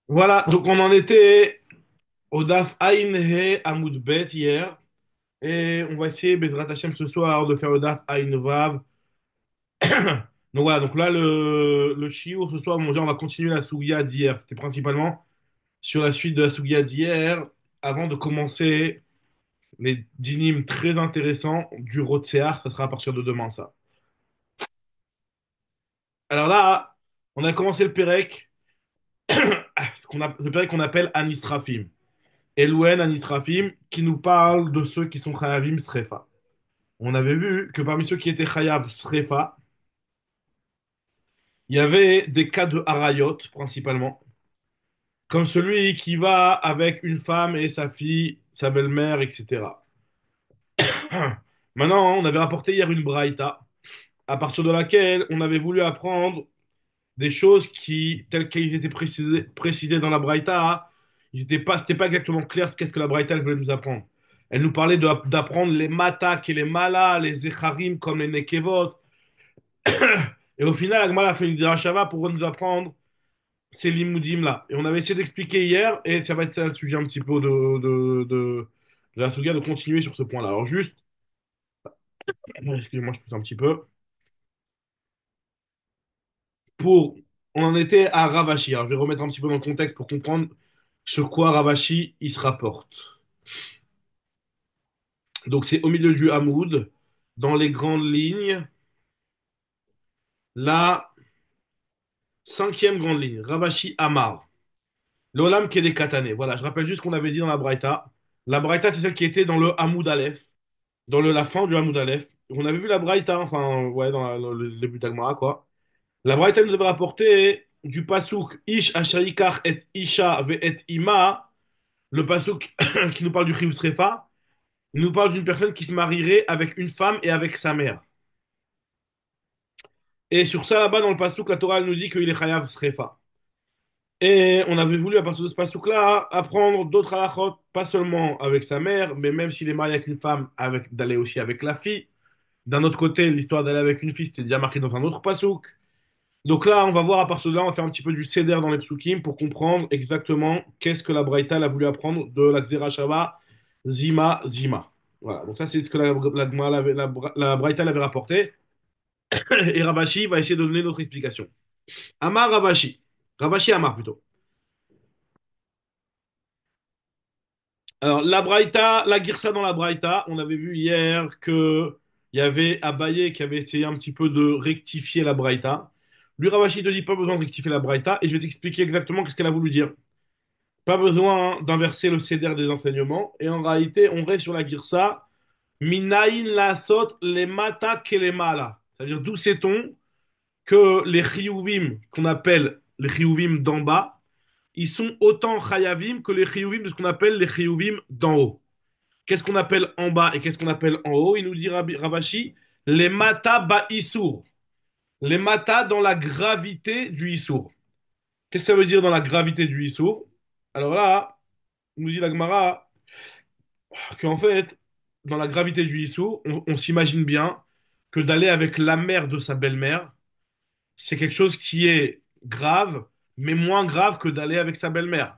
Voilà, donc on en était au Daf Ain He Amoud Bet hier, et on va essayer, Bezrat Hashem, ce soir, de faire le Daf Ain Vav. Donc voilà, donc là, le shiur, ce soir, on va continuer la Sougia d'hier. C'était principalement sur la suite de la Sougia d'hier, avant de commencer les dynimes très intéressants du Rotsear, ça sera à partir de demain, ça. Alors là, on a commencé le Pérec, le Pérec qu'on appelle Anisrafim. Elouen Anisrafim, qui nous parle de ceux qui sont Chayavim Srefa. On avait vu que parmi ceux qui étaient Chayav Srefa, il y avait des cas de Harayot, principalement, comme celui qui va avec une femme et sa fille, sa belle-mère, etc. Maintenant, on avait rapporté hier une Braïta, à partir de laquelle on avait voulu apprendre des choses qui, telles qu'elles étaient précisées dans la Braïta, c'était pas exactement clair ce qu'est-ce que la Braïta elle voulait nous apprendre. Elle nous parlait d'apprendre les matak et les malas, les echarim comme les nekevot. Et au final, Agmara a fait une dirachava pour nous apprendre ces limoudim là. Et on avait essayé d'expliquer hier, et ça va être ça le sujet un petit peu de la Suga, de continuer sur ce point-là. Alors juste, excusez-moi, je pousse un petit peu. Pour, on en était à Ravashi. Alors je vais remettre un petit peu dans le contexte pour comprendre sur quoi Ravashi il se rapporte. Donc c'est au milieu du Hamoud, dans les grandes lignes, la cinquième grande ligne, Ravashi Amar. L'Olam Kedé Katane. Voilà, je rappelle juste ce qu'on avait dit dans la Braïta. La Braïta, c'est celle qui était dans le Hamoud Aleph, dans la fin du Hamoud Aleph. On avait vu la Braïta, enfin, ouais, dans le début d'Agmara, quoi. La Braïta nous avait rapporté du Pasouk Ish Asharikar et Isha ve et Ima, le Pasouk qui nous parle du Chiyuv Srefa, il nous parle d'une personne qui se marierait avec une femme et avec sa mère. Et sur ça, là-bas, dans le Pasouk, la Torah elle nous dit qu'il est Chayav Srefa. Et on avait voulu, à partir de ce pasouk-là, apprendre d'autres halachot, pas seulement avec sa mère, mais même s'il est marié avec une femme, d'aller aussi avec la fille. D'un autre côté, l'histoire d'aller avec une fille, c'était déjà marqué dans un autre pasouk. Donc là, on va voir à partir de là, on va faire un petit peu du seder dans les psukim pour comprendre exactement qu'est-ce que la Braïta elle a voulu apprendre de la Xera Shava, Zima, Zima. Voilà, donc ça, c'est ce que la Braïta l'avait rapporté. Et Ravashi va essayer de donner notre explication. Amar Ravashi. Ravashi Amar plutôt. Alors, la Braïta, la Girsa dans la Braïta, on avait vu hier que il y avait Abaye qui avait essayé un petit peu de rectifier la Braïta. Lui, Ravashi te dit pas besoin de rectifier la Braïta et je vais t'expliquer exactement ce qu'elle a voulu dire. Pas besoin d'inverser le céder des enseignements et en réalité, on reste sur la Girsa. Minaïn la sot les mata ke les mala. C'est-à-dire d'où sait-on que les chiyuvim qu'on appelle les chiyuvim d'en bas, ils sont autant chayavim que les chiyuvim de ce qu'on appelle les chiyuvim d'en haut. Qu'est-ce qu'on appelle en bas et qu'est-ce qu'on appelle en haut? Il nous dit Ravashi, les mata ba issour. Les mata dans la gravité du issour. Qu'est-ce que ça veut dire dans la gravité du issour? Alors là, il nous dit la Gemara qu'en fait, dans la gravité du issour, on s'imagine bien que d'aller avec la mère de sa belle-mère, c'est quelque chose qui est grave, mais moins grave que d'aller avec sa belle-mère.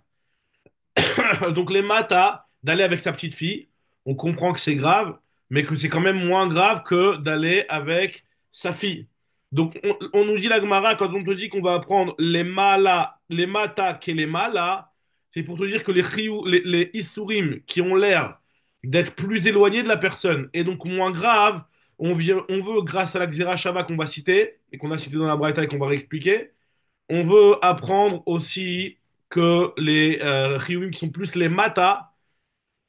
Donc les matas, d'aller avec sa petite fille, on comprend que c'est grave, mais que c'est quand même moins grave que d'aller avec sa fille. Donc on nous dit la Gemara, quand on te dit qu'on va apprendre les malas, les matas et les malas, c'est pour te dire que les isurim qui ont l'air d'être plus éloignés de la personne et donc moins graves, on veut, grâce à la Xera Shava qu'on va citer, et qu'on a cité dans la Braïta et qu'on va réexpliquer, on veut apprendre aussi que les chiyuvim qui sont plus les matas,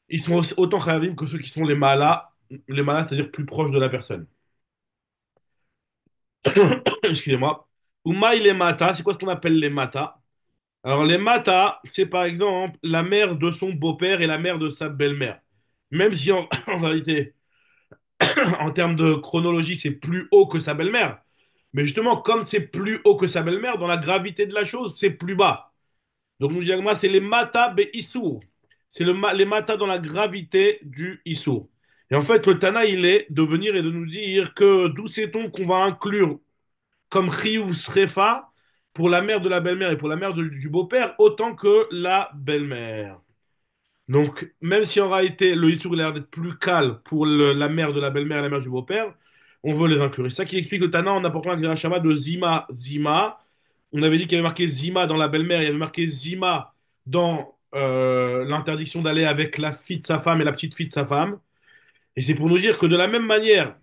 ils sont autant chayavim que ceux qui sont les malas, c'est-à-dire plus proches de la personne. Excusez-moi. Oumaï les matas, c'est quoi ce qu'on appelle les matas? Alors les matas, c'est par exemple la mère de son beau-père et la mère de sa belle-mère. Même si en réalité, en termes de chronologie, c'est plus haut que sa belle-mère. Mais justement, comme c'est plus haut que sa belle-mère, dans la gravité de la chose, c'est plus bas. Donc, nous disons, c'est les matas be issour. C'est les matas dans la gravité du issour. Et en fait, le Tana, il est de venir et de nous dire que d'où sait-on qu'on va inclure comme chiyuv srefa pour la mère de la belle-mère et pour la mère du beau-père autant que la belle-mère. Donc, même si en réalité le Issour il a l'air d'être plus calme pour la mère de la belle-mère et la mère du beau-père, on veut les inclure. C'est ça qui explique le Tana en apportant la Gzera Shava de Zima, Zima. On avait dit qu'il y avait marqué Zima dans la belle-mère, il y avait marqué Zima dans l'interdiction d'aller avec la fille de sa femme et la petite fille de sa femme. Et c'est pour nous dire que de la même manière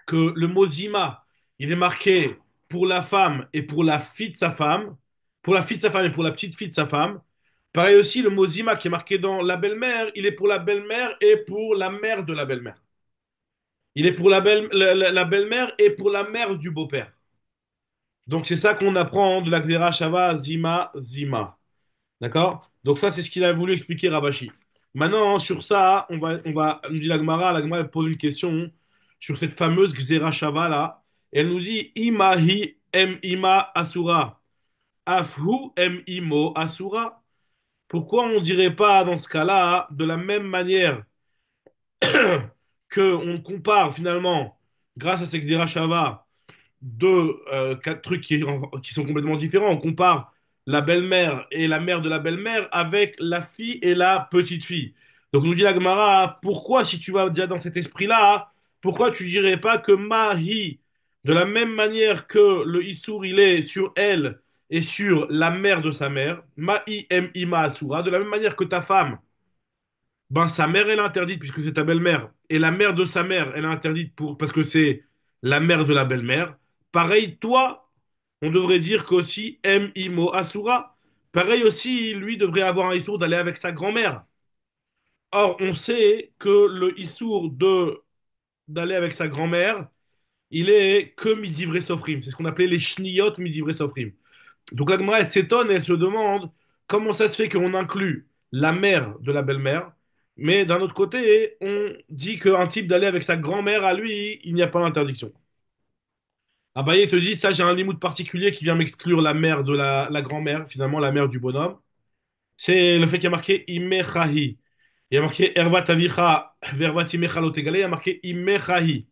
que le mot Zima, il est marqué pour la femme et pour la fille de sa femme, pour la fille de sa femme et pour la petite fille de sa femme. Pareil aussi, le mot Zima qui est marqué dans la belle-mère, il est pour la belle-mère et pour la mère de la belle-mère. Il est pour la belle-mère et pour la mère du beau-père. Donc c'est ça qu'on apprend de la Gdera Shava Zima Zima. D'accord? Donc ça, c'est ce qu'il a voulu expliquer Rabashi. Maintenant, sur ça, nous dit la Gemara elle pose une question sur cette fameuse Gzera Shava là. Elle nous dit, Imahi em ima asura, afhu em imo asura. Pourquoi on dirait pas dans ce cas-là, de la même manière que on compare finalement, grâce à cette Gzera Shava, deux, quatre trucs qui sont complètement différents. On compare la belle-mère et la mère de la belle-mère avec la fille et la petite-fille. Donc nous dit la Gemara, pourquoi si tu vas déjà dans cet esprit-là, pourquoi tu dirais pas que Mahi, de la même manière que le Issour il est sur elle et sur la mère de sa mère, Mahi em ima asura, de la même manière que ta femme, ben sa mère elle est interdite puisque c'est ta belle-mère et la mère de sa mère elle est interdite parce que c'est la mère de la belle-mère. Pareil, toi, on devrait dire qu'aussi M Imo Asura. Pareil aussi, lui devrait avoir un issour d'aller avec sa grand-mère. Or, on sait que le issour de d'aller avec sa grand-mère, il est que midivre sofrim. C'est ce qu'on appelait les shniyot midivre sofrim. Donc la Gemara, elle s'étonne et elle se demande comment ça se fait qu'on inclut la mère de la belle-mère, mais d'un autre côté, on dit qu'un type d'aller avec sa grand-mère à lui, il n'y a pas d'interdiction. Abaye te dit, ça j'ai un limoud particulier qui vient m'exclure la mère de la grand-mère, finalement la mère du bonhomme. C'est le fait qu'il y a marqué Imechahi. Il y a marqué Ervat Avicha, Vervat Imecha Lotegale, il y a marqué Imechahi.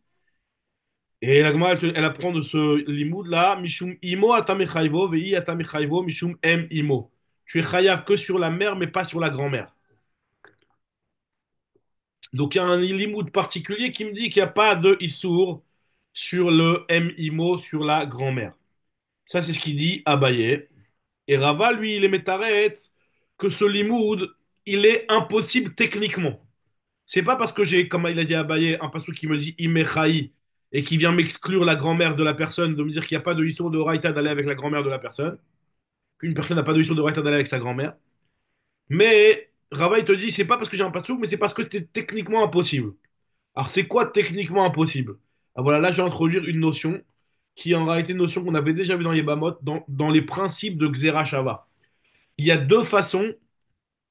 Et la Gemara, elle apprend de ce limoud là, Mishum imo atamechayvo, vei atamechayvo, Mishum em imo. Tu es chayav que sur la mère, mais pas sur la grand-mère. Donc il y a un limoud particulier qui me dit qu'il n'y a pas de issour sur le em imo, sur la grand-mère. Ça, c'est ce qu'il dit Abaye. Et Rava, lui, il est métaret que ce limoud, il est impossible techniquement. C'est pas parce que j'ai, comme il a dit Abaye, un passage qui me dit Imechaï et qui vient m'exclure la grand-mère de la personne, de me dire qu'il n'y a pas de histoire de Raïta d'aller avec la grand-mère de la personne, qu'une personne n'a pas de histoire de Raïta d'aller avec sa grand-mère. Mais Rava, il te dit, c'est pas parce que j'ai un passage, mais c'est parce que c'est techniquement impossible. Alors, c'est quoi techniquement impossible? Ah, voilà, là, je vais introduire une notion qui est en réalité une notion qu'on avait déjà vue dans Yebamot, dans les principes de Xera Shava. Il y a deux façons.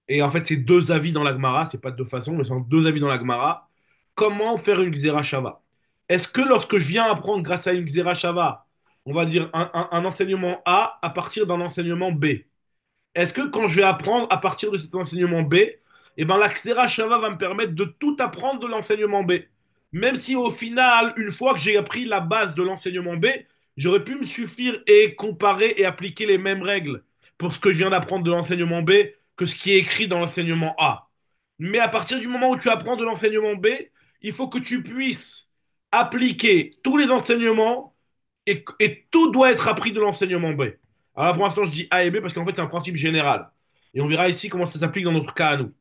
Et en fait, c'est deux avis dans la Gemara, c'est pas deux façons, mais c'est deux avis dans la Gemara. Comment faire une Xera Shava? Est-ce que lorsque je viens apprendre grâce à une Xera Shava, on va dire un enseignement A à partir d'un enseignement B, est-ce que quand je vais apprendre à partir de cet enseignement B, eh ben, la Xera Shava va me permettre de tout apprendre de l'enseignement B? Même si au final, une fois que j'ai appris la base de l'enseignement B, j'aurais pu me suffire et comparer et appliquer les mêmes règles pour ce que je viens d'apprendre de l'enseignement B que ce qui est écrit dans l'enseignement A. Mais à partir du moment où tu apprends de l'enseignement B, il faut que tu puisses appliquer tous les enseignements et tout doit être appris de l'enseignement B. Alors là, pour l'instant, je dis A et B parce qu'en fait, c'est un principe général. Et on verra ici comment ça s'applique dans notre cas à nous.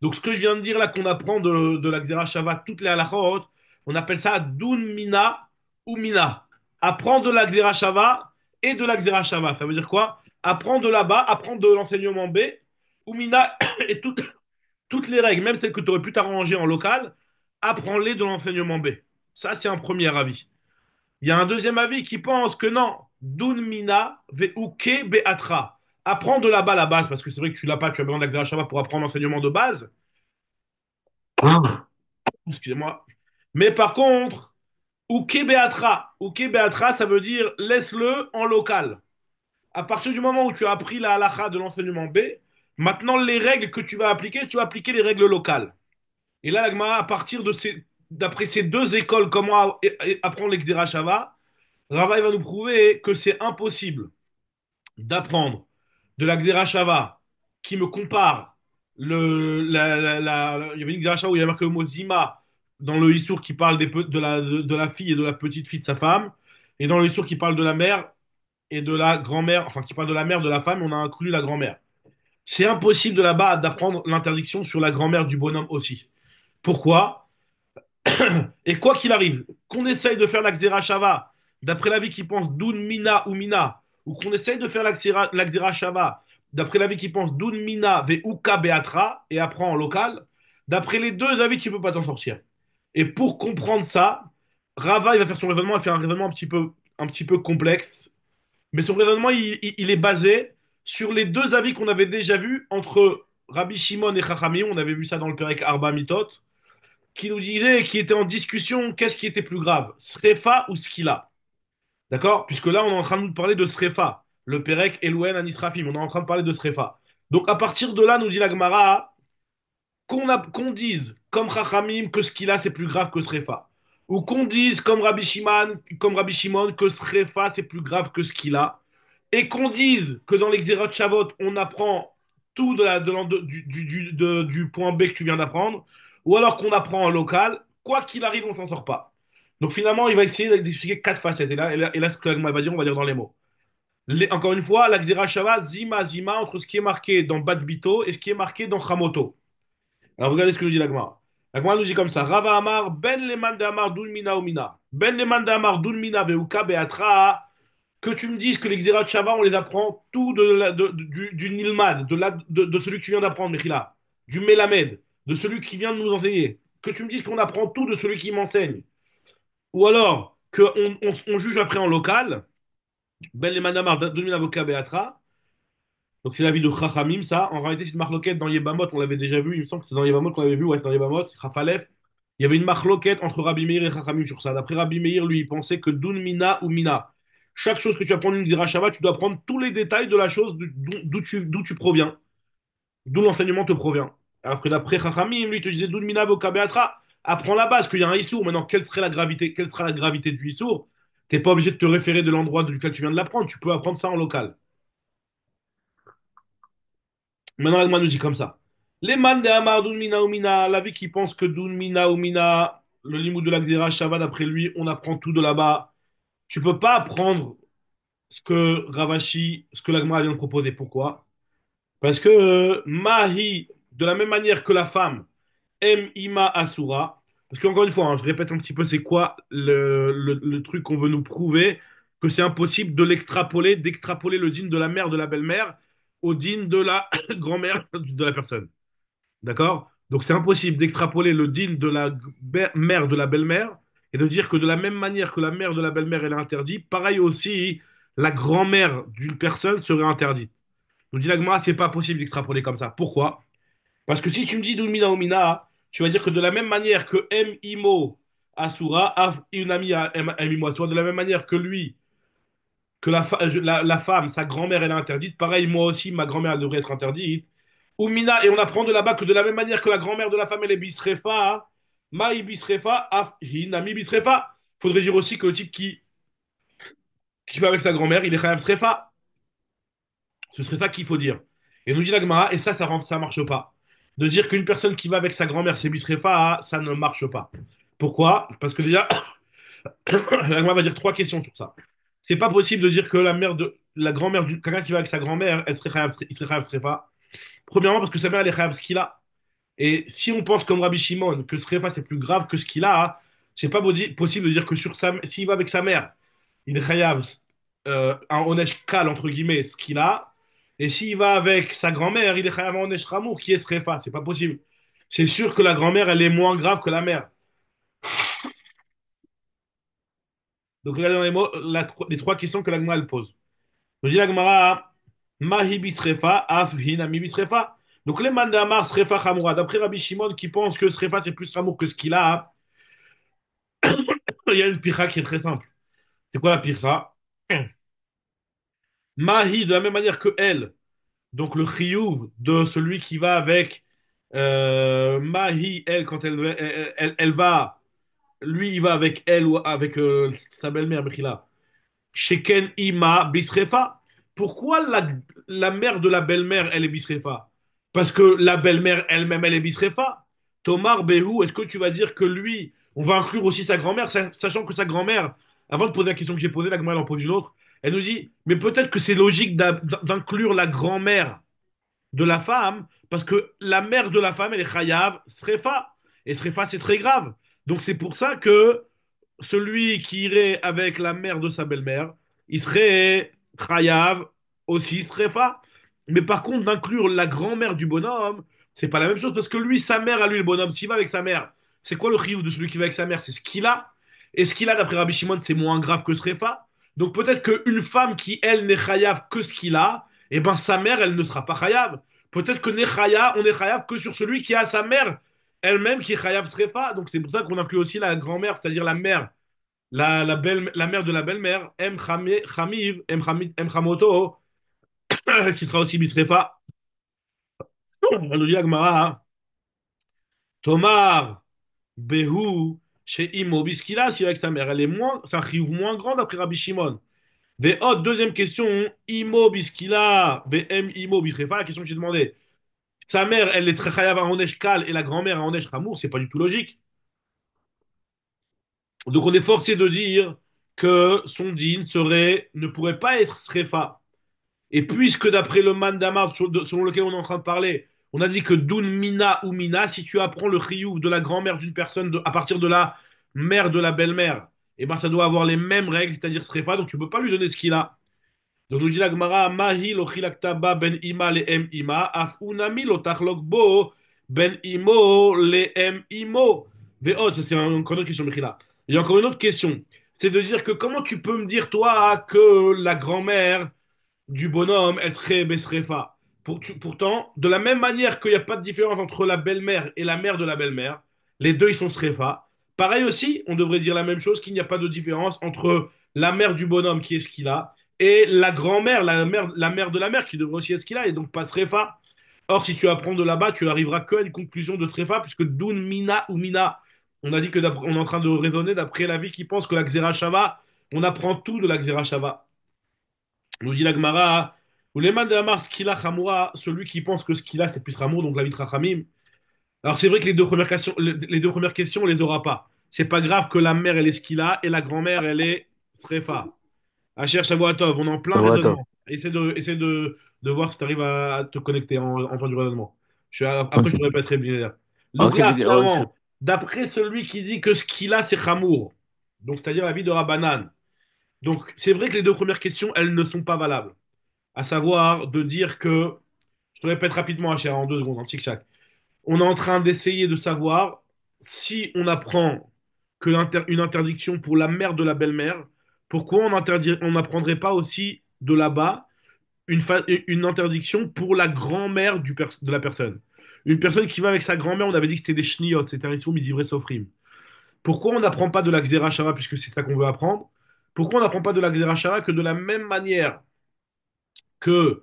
Donc, ce que je viens de dire là, qu'on apprend de la Xera Shava, toutes les halachot, on appelle ça Dun Mina ou Mina. Apprendre de la Xera Shava et de la Xera Shava. Ça veut dire quoi? Apprendre de là-bas, apprendre de l'enseignement B, ou Mina et toutes les règles, même celles que tu aurais pu t'arranger en local, apprends-les de l'enseignement B. Ça, c'est un premier avis. Il y a un deuxième avis qui pense que non, Dun Mina Veuke Beatra. Apprends de là-bas la base, parce que c'est vrai que tu l'as pas, tu as besoin de la Xera Shava pour apprendre l'enseignement de base. Excusez-moi. Mais par contre, Uke Beatra. Uke Beatra, ça veut dire laisse-le en local. À partir du moment où tu as appris la halakha de l'enseignement B, maintenant les règles que tu vas appliquer les règles locales. Et là, la Gemara, à partir d'après ces deux écoles, comment apprendre l'Exera Shava, Rava il va nous prouver que c'est impossible d'apprendre de la Xerashava qui me compare il y avait une Xerashava où il y avait marqué le mot Zima dans le Issour qui parle de la fille et de la petite fille de sa femme, et dans le Issour qui parle de la mère et de la grand-mère, enfin qui parle de la mère de la femme, on a inclus la grand-mère. C'est impossible de là-bas d'apprendre l'interdiction sur la grand-mère du bonhomme aussi. Pourquoi? Et quoi qu'il arrive, qu'on essaye de faire la Xera Shava, d'après l'avis qui pense Dun Mina ou Mina, ou qu'on essaye de faire la Xera Shava, d'après l'avis qui pense Dun Mina ve Uka Beatra, et apprend en local, d'après les deux avis, tu peux pas t'en sortir. Et pour comprendre ça, Rava, il va faire son raisonnement, il fait un raisonnement un petit peu complexe, mais son raisonnement, il est basé sur les deux avis qu'on avait déjà vus entre Rabbi Shimon et Chachamim, on avait vu ça dans le Perek Arba Mitot, qui nous disait, qui était en discussion, qu'est-ce qui était plus grave, Srefa ou Skila. D'accord? Puisque là, on est en train de nous parler de Srefa, le Perek Elouen Anisrafim, on est en train de parler de Srefa. Donc à partir de là, nous dit la Gemara, qu'on dise comme Chachamim que Skila c'est plus grave que Srefa. Ou qu'on dise comme Rabbi Shimon que Srefa c'est plus grave que Skila. Et qu'on dise que dans l'Exérat Shavot, on apprend tout du point B que tu viens d'apprendre, ou alors qu'on apprend en local, quoi qu'il arrive, on s'en sort pas. Donc finalement, il va essayer d'expliquer quatre facettes. Et là ce que l'Agma va dire, on va dire dans les mots. Encore une fois, la Xéra Shava, zima, entre ce qui est marqué dans Bat Bito et ce qui est marqué dans Chamoto. Alors regardez ce que nous dit l'Agma. L'Agma nous dit comme ça. Rava Amar, ben leman de Amar dun mina ou mina. Ben leman de Amar dun mina veuka beatra, que tu me dises que les Xérat Shava, on les apprend tout du Nilmad, de celui que tu viens d'apprendre, Mechila, du Melamed, de celui qui vient de nous enseigner. Que tu me dises qu'on apprend tout de celui qui m'enseigne. Ou alors qu'on on juge après en local, Ben les Manamar, Domin Avocat Beatra. Donc c'est l'avis de Chachamim, ça. En réalité, c'est une marloquette dans Yebamot, on l'avait déjà vu. Il me semble que c'est dans Yebamot qu'on l'avait vu, ouais, c'est dans Yebamot, Chafalef. Il y avait une marloquette entre Rabbi Meir et Chachamim sur ça. D'après Rabbi Meir, lui, il pensait que Dun Mina ou Mina. Chaque chose que tu apprends d'une Dirachava, tu dois prendre tous les détails de la chose d'où tu proviens, d'où l'enseignement te provient. Alors que d'après Chachamim, lui, il te disait Dun Mina Voka Beatra, apprends la base, qu'il y a un Issour. Maintenant, quelle sera la gravité du Issour? T'es pas obligé de te référer de l'endroit duquel tu viens de l'apprendre, tu peux apprendre ça en local. Maintenant, l'Agma nous dit comme ça. Les man de Amar Dun Mina ou Mina, la vie qui pense que Dun Mina ou Mina, le limou de la Gzera Shabbat, d'après lui, on apprend tout de là-bas. Tu peux pas apprendre ce que Ravashi, ce que l'Agma vient de proposer. Pourquoi? Parce que Mahi, de la même manière que la femme, aime Ima Asura, parce qu'encore une fois, hein, je répète un petit peu, c'est quoi le truc qu'on veut nous prouver, que c'est impossible de l'extrapoler, d'extrapoler le dîne de la mère, de la belle-mère, au dîne de la grand-mère de la personne. D'accord? Donc c'est impossible d'extrapoler le din de la mère de la belle-mère et de dire que de la même manière que la mère de la belle-mère elle est interdite, pareil aussi la grand-mère d'une personne serait interdite. Nous dit la Gemara, c'est pas possible d'extrapoler comme ça. Pourquoi? Parce que si tu me dis d'Ulmina Omina, tu vas dire que de la même manière que M Imo Asura, Av Inami M Imo Asura, de la même manière que lui, que la femme, sa grand-mère, elle est interdite. Pareil, moi aussi, ma grand-mère, elle devrait être interdite. Ou Mina, et on apprend de là-bas que de la même manière que la grand-mère de la femme, elle est bisrefa, maï bisrefa, af hinami bisrefa. Faudrait dire aussi que le type qui va avec sa grand-mère, il est chayav srefa. Ce serait ça qu'il faut dire. Et nous dit la Gemara, et ça marche pas. De dire qu'une personne qui va avec sa grand-mère, c'est bisrefa, ça ne marche pas. Pourquoi? Parce que déjà, la Gemara va dire trois questions sur ça. C'est pas possible de dire que la grand-mère, quelqu'un qui va avec sa grand-mère, il serait chayav srefa. Premièrement, parce que sa mère, elle est chayav skila. Et si on pense comme Rabbi Shimon que ce Réfa c'est plus grave que ce qu'il a, c'est pas possible de dire que s'il va avec sa mère, il est chayav un onesh kal entre guillemets ce qu'il a, et s'il va avec sa grand-mère, il est chayav un onesh ramour qui est ce Réfa. C'est pas possible. C'est sûr que la grand-mère elle est moins grave que la mère. Donc regardez dans les mots les trois questions que l'agma elle pose. Donc dit l'agmara mahi bisrefa af hinami bisrefa. Donc les mandamar srefa chamoura. D'après Rabbi Shimon qui pense que srefa c'est plus ramour que ce qu'il a, il y a une pira qui est très simple. C'est quoi la pira? Mahi, de la même manière que elle, donc le chiyuv de celui qui va avec Mahi, elle, quand elle va, lui, il va avec elle ou avec sa belle-mère, Mechila. Sheken Ima Bisrefa. Pourquoi la mère de la belle-mère, elle est Bisrefa? Parce que la belle-mère elle-même, elle est Bisrefa. Tomar Behu, est-ce que tu vas dire que lui, on va inclure aussi sa grand-mère, sachant que sa grand-mère, avant de poser la question que j'ai posée, la grand-mère en pose une autre, elle nous dit, mais peut-être que c'est logique d'inclure la grand-mère de la femme, parce que la mère de la femme, elle est Chayav, Srefa. Et Srefa, c'est très grave. Donc c'est pour ça que celui qui irait avec la mère de sa belle-mère, il serait Chayav, aussi Srefa. Mais par contre, d'inclure la grand-mère du bonhomme, c'est pas la même chose, parce que lui, sa mère, à lui, le bonhomme, s'il va avec sa mère, c'est quoi le chiyuv de celui qui va avec sa mère? C'est ce qu'il a. Et ce qu'il a, d'après Rabbi Shimon, c'est moins grave que Srefa. Donc peut-être qu'une femme qui, elle, n'est Chayav que ce qu'il a, eh ben sa mère, elle ne sera pas Chayav. Peut-être que Nechaya, on est Chayav que sur celui qui a sa mère elle-même qui est Chayav Srefa. Donc c'est pour ça qu'on inclut aussi la grand-mère, c'est-à-dire la mère, la mère de la belle-mère, Chamiv, M Chamoto, qui sera aussi Bisrefa. Elle nous dit Agmara, Tomar, Behu, chez Imo, Biskila, si avec sa mère, elle est moins, c'est un chiyuv moins grand d'après Rabbi Shimon. Ve'od, deuxième question, Imo, Biskila, Ve'em, Imo, Bisrefa, la question que j'ai demandé. Sa mère, elle est très chayav à Onesh Kal et la grand-mère à Onesh Hamour, c'est pas du tout logique. Donc on est forcé de dire que son din ne pourrait pas être srefa. Et puisque d'après le mandamar selon lequel on est en train de parler, on a dit que dun mina ou mina, si tu apprends le chiyuv de la grand-mère d'une personne à partir de la mère de la belle-mère, et ben ça doit avoir les mêmes règles, c'est-à-dire srefa, donc tu peux pas lui donner ce qu'il a. Donc nous dit la Gemara, Mahi lo chilaktaba ben ima le em ima, af unami lo tachlok bo ben imo le em imo. Ve'od, ça c'est encore une autre question, Mechila. Il y a encore une autre question. C'est de dire que comment tu peux me dire, toi, que la grand-mère du bonhomme, elle serait Besrefa. Pourtant, de la même manière qu'il n'y a pas de différence entre la belle-mère et la mère de la belle-mère, les deux ils sont Srefa. Pareil aussi, on devrait dire la même chose, qu'il n'y a pas de différence entre la mère du bonhomme qui est ce qu'il a et la grand-mère, la mère de la mère qui devrait aussi être ce qu'il a et donc pas Srefa. Or, si tu apprends de là-bas, tu arriveras que à une conclusion de Srefa puisque Dun, Mina ou Mina, on a dit que on est en train de raisonner d'après la vie qui pense que la Xera Shava, on apprend tout de la Xera Shava. Nous dit la Gemara, ou les man de Amar Skila Chamura, celui qui pense que ce qu'il a c'est plus Ramour, donc la vitra Rachamim. Alors c'est vrai que les deux premières questions, on les aura pas. C'est pas grave que la mère elle est ce qu'il a et la grand-mère elle est Srefa. Acher Shavuatov, on est en plein Shavuot. raisonnement. Essaie de voir si tu arrives à te connecter en temps du raisonnement. Après, je Ok, te répéterai bien. Donc ok, là, vas-y. Oh, finalement, d'après celui qui dit que ce qu'il a, c'est Chamour, donc c'est-à-dire la vie de Rabbanan. Donc c'est vrai que les deux premières questions, elles ne sont pas valables. À savoir de dire que, je te répète rapidement, Cher, en 2 secondes, en tic-tac. On est en train d'essayer de savoir si on apprend que une interdiction pour la mère de la belle-mère, pourquoi on n'apprendrait pas aussi de là-bas une interdiction pour la grand-mère de la personne. Une personne qui va avec sa grand-mère, on avait dit que c'était des chniottes, c'était un issou midivre sofrim. Pourquoi on n'apprend pas de la xéra shara puisque c'est ça qu'on veut apprendre? Pourquoi on n'apprend pas de la xéra shara que de la même manière que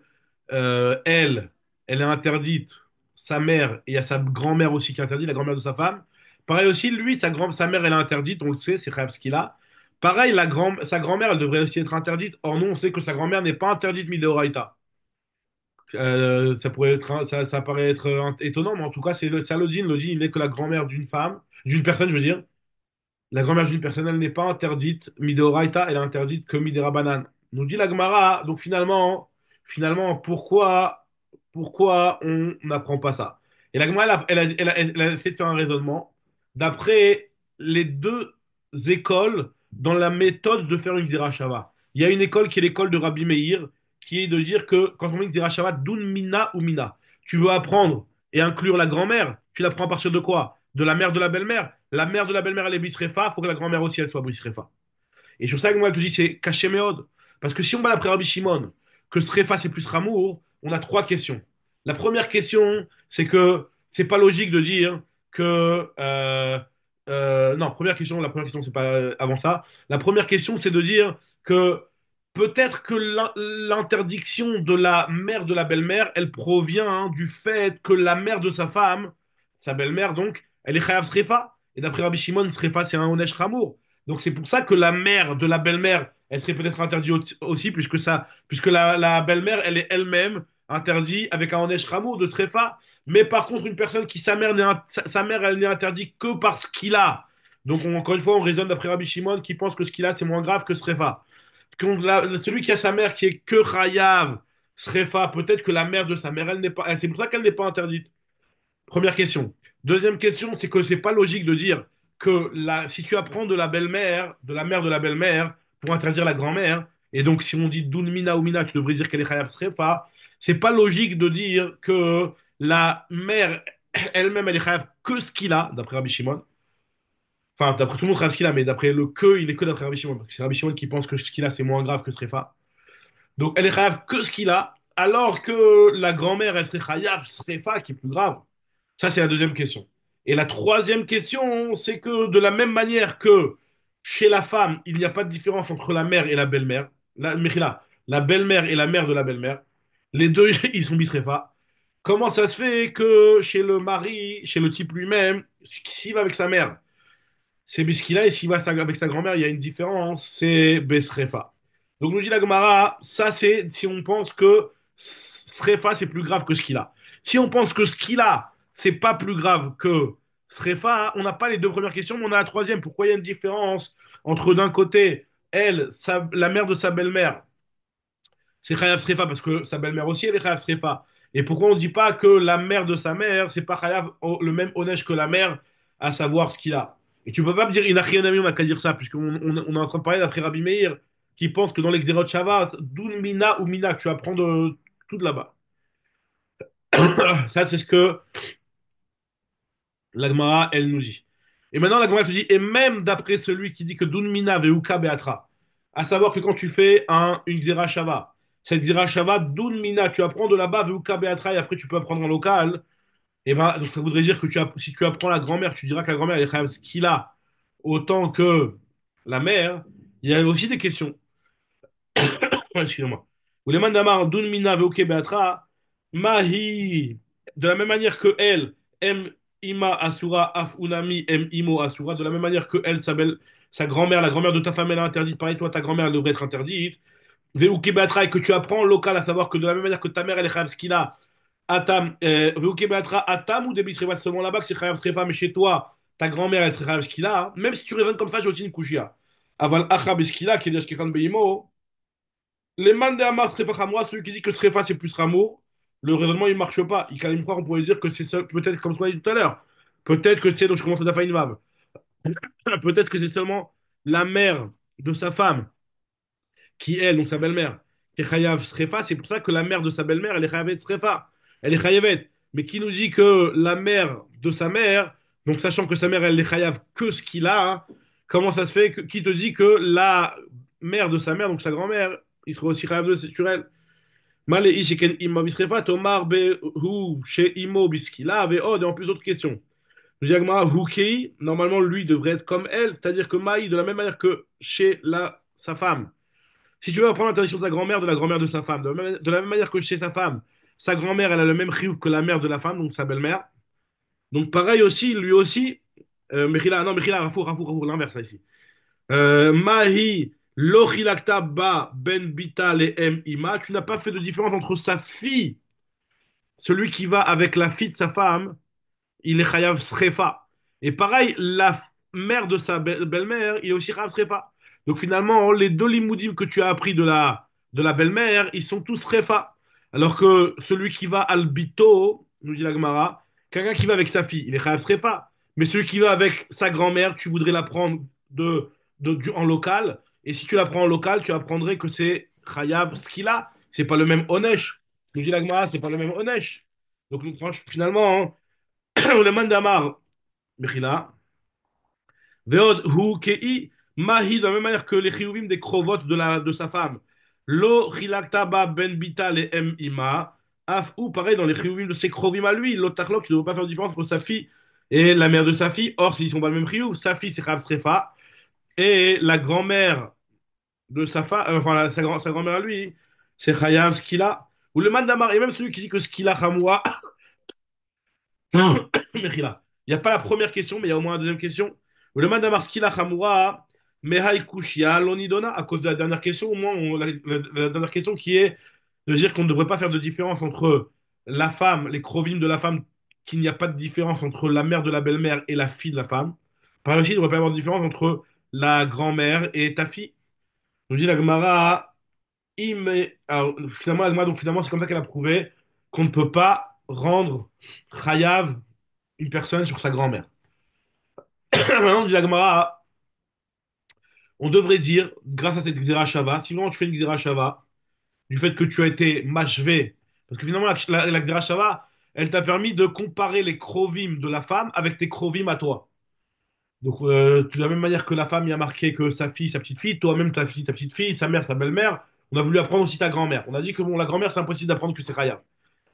elle, elle est interdite, sa mère, et il y a sa grand-mère aussi qui est interdite, la grand-mère de sa femme. Pareil aussi, lui, sa mère, elle est interdite, on le sait, c'est Khav ce qu'il a. Pareil, sa grand-mère, elle devrait aussi être interdite. Or, non, on sait que sa grand-mère n'est pas interdite Mideoraita. Ça pourrait être, ça paraît être étonnant, mais en tout cas, c'est ça le djinn. Le djinn, il est que la grand-mère d'une femme, d'une personne, je veux dire, la grand-mère d'une personne, elle n'est pas interdite midoraita, elle est interdite que midirabanan. Nous dit la Gemara, donc finalement, pourquoi on n'apprend pas ça? Et la Gemara, elle a fait de faire un raisonnement d'après les deux écoles dans la méthode de faire une Zirashava. Il y a une école qui est l'école de Rabbi Meir, qui est de dire que quand on met une Zirashava, dun mina ou mina, tu veux apprendre et inclure la grand-mère, tu l'apprends à partir de quoi? De la mère de la belle-mère. La mère de la belle-mère, elle est bisrefa, il faut que la grand-mère aussi, elle soit bisrefa. Et sur ça, que moi, je te dis, c'est caché méode. Parce que si on va d'après Rabbi Shimon, que srefa, c'est plus ramour, on a trois questions. La première question, c'est que c'est pas logique de dire que. Non, la première question, c'est pas avant ça. La première question, c'est de dire que peut-être que l'interdiction de la mère de la belle-mère, elle provient du fait que la mère de sa femme, sa belle-mère donc, elle est chayav srefa. Et d'après Rabbi Shimon, srefa, c'est un onesh chamour. Donc c'est pour ça que la mère de la belle-mère, elle serait peut-être interdite aussi, puisque la belle-mère, elle est elle-même interdite avec un onesh ramo de srefa. Mais par contre, une personne qui, sa mère, elle n'est interdite que parce qu'il a. Donc, encore une fois, on raisonne d'après Rabbi Shimon qui pense que ce qu'il a, c'est moins grave que srefa. Celui qui a sa mère qui est que chayav, srefa, peut-être que la mère de sa mère, elle n'est pas. C'est pour ça qu'elle n'est pas interdite. Première question. Deuxième question, c'est que c'est pas logique de dire que si tu apprends de la belle-mère, de la mère de la belle-mère, pour interdire la grand-mère, et donc si on dit Dun Mina ou Mina, tu devrais dire qu'elle est Chayav Srefa, c'est pas logique de dire que la mère elle-même, elle est Chayav que ce qu'il a, d'après Rabbi Shimon. Enfin, d'après tout le monde, Chayav ce qu'il a, mais d'après le que, il est que d'après Rabbi Shimon, parce que c'est Rabbi Shimon qui pense que ce qu'il a, c'est moins grave que Srefa. Donc elle est Chayav que ce qu'il a, alors que la grand-mère, elle serait Chayav Srefa, qui est plus grave. Ça, c'est la deuxième question. Et la troisième question, c'est que de la même manière que chez la femme, il n'y a pas de différence entre la mère et la belle-mère, Mechila, la belle-mère et la mère de la belle-mère, les deux, ils sont bisréfa. Comment ça se fait que chez le mari, chez le type lui-même, s'il va avec sa mère, c'est Biskila, et s'il va avec sa grand-mère, il y a une différence, c'est Besrefa. Donc nous dit la Gemara, ça c'est si on pense que Srefa c'est plus grave que ce qu'il a. Si on pense que ce qu'il a, c'est pas plus grave que Srefa, on n'a pas les deux premières questions, mais on a la troisième. Pourquoi il y a une différence entre d'un côté, elle, la mère de sa belle-mère, c'est Chayav Srefa parce que sa belle-mère aussi, elle est Chayav Srefa. Et pourquoi on ne dit pas que la mère de sa mère, c'est pas Chayav le même Onesh que la mère, à savoir ce qu'il a. Et tu peux pas me dire, Inachinami, on n'a qu'à dire ça, puisqu'on est en train de parler d'après Rabbi Meir, qui pense que dans l'Exerot Shabbat, Dun Mina ou Mina, tu apprends de tout de là-bas. Ça, c'est ce que l'Agmara, elle nous dit. Et maintenant, l'Agmara te dit, et même d'après celui qui dit que Dun Mina Veuka Beatra, à savoir que quand tu fais une Xera Shava, cette Xera Shava, Dun Mina, tu apprends de là-bas Veuka Beatra, et après tu peux apprendre en local, et ben, donc ça voudrait dire que si tu apprends la grand-mère, tu diras que la grand-mère, elle est chayav ce qu'il a, autant que la mère. Il y a aussi des questions. Excusez-moi. Ouleman Damar, Dun Mina Veuke Beatra, Mahi, de la même manière que elle, M Ima Asura, Af Unami, M Imo Asura, de la même manière que elle, sa grand-mère, la grand-mère de ta femme, elle est interdite. Pareil, toi, ta grand-mère, elle devrait être interdite. Veuke Beatra, et que tu apprends local, à savoir que de la même manière que ta mère, elle est chayav ce qu'il a, Atam, Veuke Beatra, Atam ou Debi Sreva, seulement là-bas que c'est chayav Srefa, mais chez toi, ta grand-mère, elle serait chayav ce qu'il a. Hein. Même si tu raisonnes comme ça, j'ai aussi une kushia. Aval Achab Eskila, qui est déjà Shkefan Beimo. Les mandéamas Srefa Hamra, celui qui dit que Srefa c'est plus Rameau, le raisonnement il marche pas. Il me croire, on pourrait dire que c'est peut-être comme ce qu'on a dit tout à l'heure. Peut-être que tu sais, donc je commence à faire une vave. Peut-être que c'est seulement la mère de sa femme, qui elle, donc sa belle-mère, qui est Chayav Srefa. C'est pour ça que la mère de sa belle-mère, elle est Chayavet Srefa. Elle est Chayavet. Mais qui nous dit que la mère de sa mère, donc sachant que sa mère, elle est Chayav que ce qu'il a, hein, comment ça se fait qui te dit que la mère de sa mère, donc sa grand-mère, il serait aussi Chayav de sur elle? Maléi sheken imma bisrefa, tomar behu chez imo biskila, ve'od, et en plus d'autres questions. Le diagma hukei, normalement, lui devrait être comme elle, c'est-à-dire que Maï, de la même manière que chez sa femme. Si tu veux apprendre l'interdiction de sa grand-mère, de la grand-mère de sa femme, de la même manière que chez sa femme, sa grand-mère, elle a le même chiyuv que la mère de la femme, donc sa belle-mère. Donc pareil aussi, lui aussi, Mechila, non, Mechila, Rafour, l'inverse, là, ici. Mahi lochilakta ba ben bita le em ima. Tu n'as pas fait de différence entre sa fille, celui qui va avec la fille de sa femme, il est chayav srefa. Et pareil, la mère de sa belle-mère, il est aussi chayav srefa. Donc finalement, les deux limoudim que tu as appris de la belle-mère, ils sont tous srefa. Alors que celui qui va al bito, nous dit la Gemara, quelqu'un qui va avec sa fille, il est chayav srefa. Mais celui qui va avec sa grand-mère, tu voudrais l'apprendre en local. Et si tu l'apprends en local, tu apprendrais que c'est chayav ce qu'il a. C'est pas le même onesh. Nous dit la Gemara, c'est pas le même onesh. Donc franchement, finalement, le mandamar, Mechila, Veod hu kei mahi, de la même manière que les chiyuvim des crovotes de sa femme. Lo chilakta ba ben bita le em ima. Af ou pareil dans les chiyuvim de ses krovim à lui. Lo tachlok, tu ne dois pas faire de différence entre sa fille et la mère de sa fille. Or, s'ils sont pas le même chiyuv, sa fille c'est chav srefa. Et la grand-mère de sa femme, enfin sa grand-mère à lui, c'est chayav skila. Ou le mandamar, et même celui qui dit que skila chamwa, Mechila. Il n'y a pas la première question, mais il y a au moins la deuxième question. Le mandamar skila chamura, Mehai Kushia, Lonidona, à cause de la dernière question, au moins, la dernière question qui est de dire qu'on ne devrait pas faire de différence entre la femme, les crovimes de la femme, qu'il n'y a pas de différence entre la mère de la belle-mère et la fille de la femme. Par aussi, il ne devrait pas y avoir de différence entre la grand-mère et ta fille. Nous dit la Gemara, alors, finalement, la Gemara, donc finalement, c'est comme ça qu'elle a prouvé qu'on ne peut pas rendre chayav une personne sur sa grand-mère. Maintenant, dit la Gemara, on devrait dire, grâce à cette Xéra Shava, si vraiment tu fais une Xéra Shava, du fait que tu as été mashvé, parce que finalement, la Xéra Shava, elle t'a permis de comparer les krovim de la femme avec tes krovim à toi. Donc, de la même manière que la femme y a marqué que sa fille, sa petite fille, toi-même ta fille, ta petite fille, sa mère, sa belle-mère, on a voulu apprendre aussi ta grand-mère. On a dit que bon, la grand-mère, c'est impossible d'apprendre que c'est Khaya.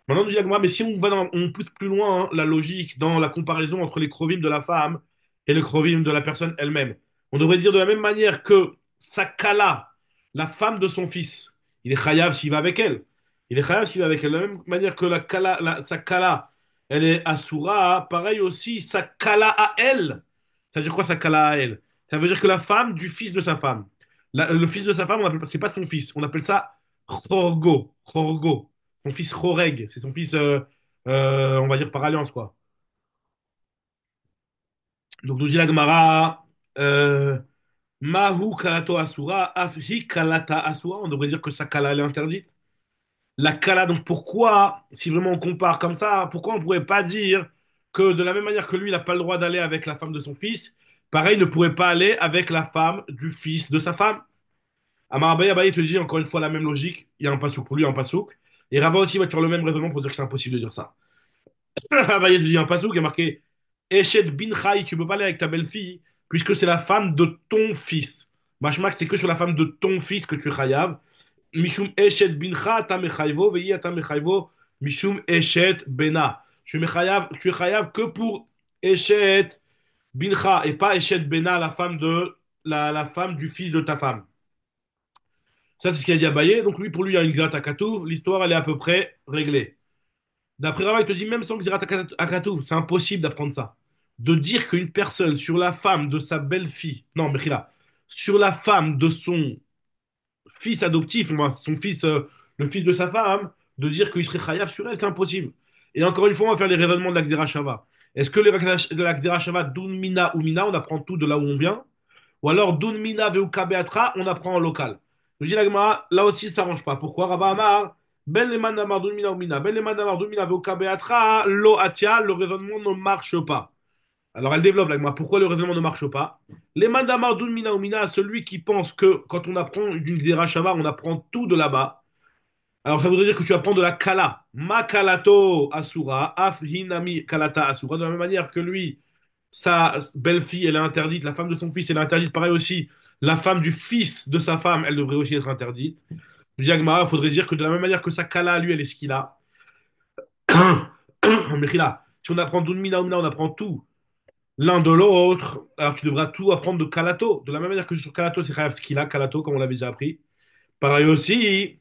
Maintenant, nous dit Agma, mais si on pousse plus loin hein, la logique dans la comparaison entre les krovim de la femme et le krovim de la personne elle-même, on devrait dire de la même manière que Sakala, la femme de son fils, il est chayav s'il va avec elle. Il est chayav s'il va avec elle. De la même manière que Sakala, elle est asura, pareil aussi, Sakala à elle. Ça veut dire quoi Sakala à elle? Ça veut dire que la femme du fils de sa femme. Le fils de sa femme, c'est pas son fils, on appelle ça Chorgo. Chorgo. Son fils Choreg, c'est son fils, on va dire par alliance, quoi. Donc nous dit la Gemara, Mahu kalato asura, afhi kalata asura, on devrait dire que sa kala elle est interdite. La kala, donc pourquoi, si vraiment on compare comme ça, pourquoi on pourrait pas dire que de la même manière que lui, il n'a pas le droit d'aller avec la femme de son fils, pareil, il ne pourrait pas aller avec la femme du fils de sa femme. Amar Abaye, Abaye te dit encore une fois la même logique, il y a un pasouk pour lui, un pasouk. Et Rava aussi va te faire le même raisonnement pour dire que c'est impossible de dire ça. Bah, il y a un passage qui est marqué Eshet bin Chai, tu peux pas aller avec ta belle-fille, puisque c'est la femme de ton fils. Mashmak, c'est que sur la femme de ton fils que tu es chayav. Mishum Eshet bincha, ta mechayvo, veillez ta mechayvo, Mishum Eshet bena. Tu es chayav que pour Eshet bincha, et pas Eshet bena, la femme la femme du fils de ta femme. Ça, c'est ce qu'il a dit à Baye. Donc, lui, pour lui, il y a une gratte à Katouv. L'histoire, elle est à peu près réglée. D'après Rava, il te dit même sans Xirat Akatouf, c'est impossible d'apprendre ça. De dire qu'une personne sur la femme de sa belle-fille, non, Mechila, sur la femme de son fils adoptif, moi, son fils, le fils de sa femme, de dire qu'il serait chayav sur elle, c'est impossible. Et encore une fois, on va faire les raisonnements de la Xera Shava. Est-ce que de la Xera Shava, Dun Mina ou Mina, on apprend tout de là où on vient? Ou alors Dun Mina Veuka Beatra, on apprend en local. Je dis la Gemara, là aussi, ça s'arrange pas. Pourquoi? Rabba Amar, Ben Leman Damar Dun Mina ou Mina, Ben Leman Damar Dun Mina Veuka Beatra, Lo Atia, le raisonnement ne marche pas. Alors elle développe la Gemara. Pourquoi le raisonnement ne marche pas? Les mandamar d'un mina ou mina, celui qui pense que quand on apprend d'une Shava, on apprend tout de là-bas. Alors ça voudrait dire que tu apprends de la kala. Ma kalato asura, af hinami kalata asura. De la même manière que lui, sa belle-fille, elle est interdite. La femme de son fils, elle est interdite. Pareil aussi, la femme du fils de sa femme, elle devrait aussi être interdite. Diagma, il faudrait dire que de la même manière que sa kala, lui, elle est ce qu'il a. Mais là, si on apprend d'un mina ou mina, on apprend tout l'un de l'autre. Alors tu devras tout apprendre de Calato. De la même manière que sur Calato, c'est Khayav Skila, Calato, comme on l'avait déjà appris. Pareil aussi,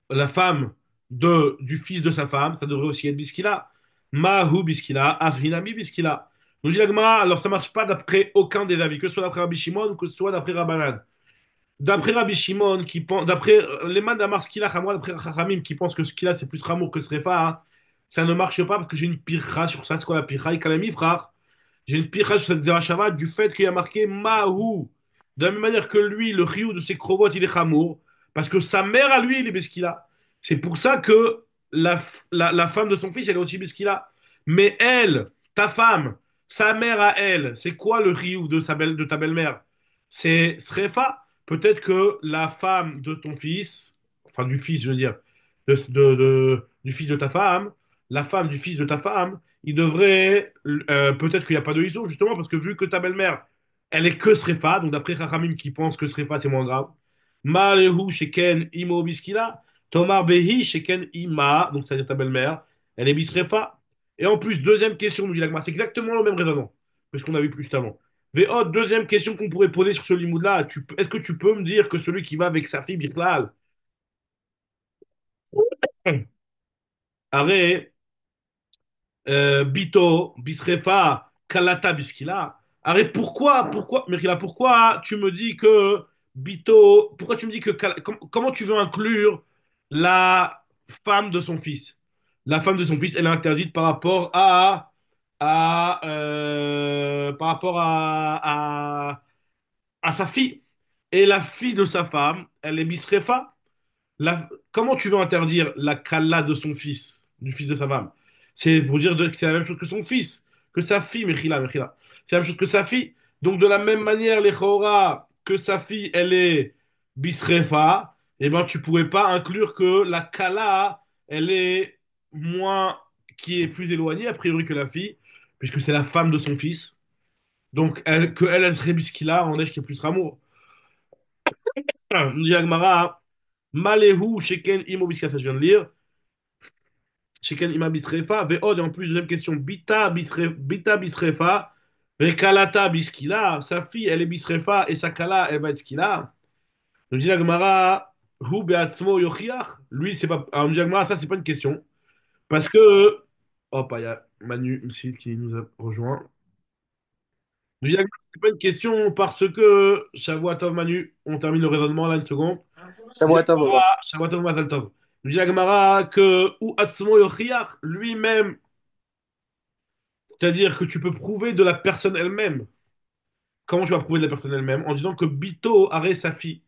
la femme du fils de sa femme, ça devrait aussi être Biskila. Mahu Biskila, Afrinami Biskila. Nous dit la Gemara, alors ça marche pas d'après aucun des avis, que ce soit d'après Rabbi Shimon ou que ce soit d'après Rabbanan. D'après Rabbi Shimon, qui pense, d'après les man d'Amar Skila, Hamra, d'après Chachamim, qui pense que Skila c'est plus Ramour que Srefa, hein, ça ne marche pas parce que j'ai une pircha sur ça. C'est quoi la pircha? Et Kalami, frère. J'ai une pire sur cette Zerachava du fait qu'il y a marqué Mahou. De la même manière que lui, le riou de ses crovotes, il est chamour. Parce que sa mère à lui, il est Beskila. C'est pour ça que la femme de son fils, elle est aussi Beskila. Mais elle, ta femme, sa mère à elle, c'est quoi le riou de ta belle-mère? C'est Srefa. Peut-être que la femme de ton fils, enfin du fils, je veux dire, du fils de ta femme, la femme du fils de ta femme, il devrait, peut-être qu'il n'y a pas de issue, justement, parce que vu que ta belle-mère, elle est que Srefa, donc d'après Chachamim qui pense que Srefa c'est moins grave, Malehu sheken imo biskila, Tomar behi sheken ima, donc c'est-à-dire ta belle-mère, elle est bisrefa. Et en plus, deuxième question, nous dit l'Agma, c'est exactement le même raisonnement que ce qu'on a vu plus juste avant. Véhot, deuxième question qu'on pourrait poser sur ce limoud-là, est-ce que tu peux me dire que celui qui va avec sa fille Birklal, Arrête, Bito, Bisrefa, Kalata, Biskila. Arrête, Mérila, pourquoi tu me dis que Bito, pourquoi tu me dis que, comment tu veux inclure la femme de son fils? La femme de son fils, elle est interdite par rapport par rapport à sa fille. Et la fille de sa femme, elle est bisrefa. Comment tu veux interdire la kala de son fils, du fils de sa femme? C'est pour dire que c'est la même chose que son fils, que sa fille, Mechila, Mechila. C'est la même chose que sa fille. Donc de la même manière, les Chora, que sa fille, elle est bisrefa, eh ben tu pourrais pas inclure que la kala, elle est moins, qui est plus éloignée a priori que la fille, puisque c'est la femme de son fils. Donc elle serait biskila, en est qui est plus ramour. Nous dit Agmara, Malehu Sheken Imo Biskila, ça je viens de lire. Sheken Ima Bisrefa, Ve'od, et en plus, deuxième question, Bita Bisrefa, Ve'kalata Biskila, sa fille, elle est Bisrefa, et sa kala, elle va être Skila. Nous dit la Gemara, Hu Beatzmo Yochiach. Lui, c'est pas. Alors, nous dit la Gemara, ça, c'est pas une question. Parce que. Hop, il y a Manu ici qui nous a rejoint. Nous dit la Gemara, c'est pas une question parce que. Shavuot Manu, on termine le raisonnement là, une seconde. Nous dit la Shavuot Tov. Gemara, Shavuot Mazal Tov. Nous dit la Gemara que. Ou Atzmo Yochiach, lui-même. C'est-à-dire que tu peux prouver de la personne elle-même. Comment tu vas prouver de la personne elle-même? En disant que Bito aurait sa fille.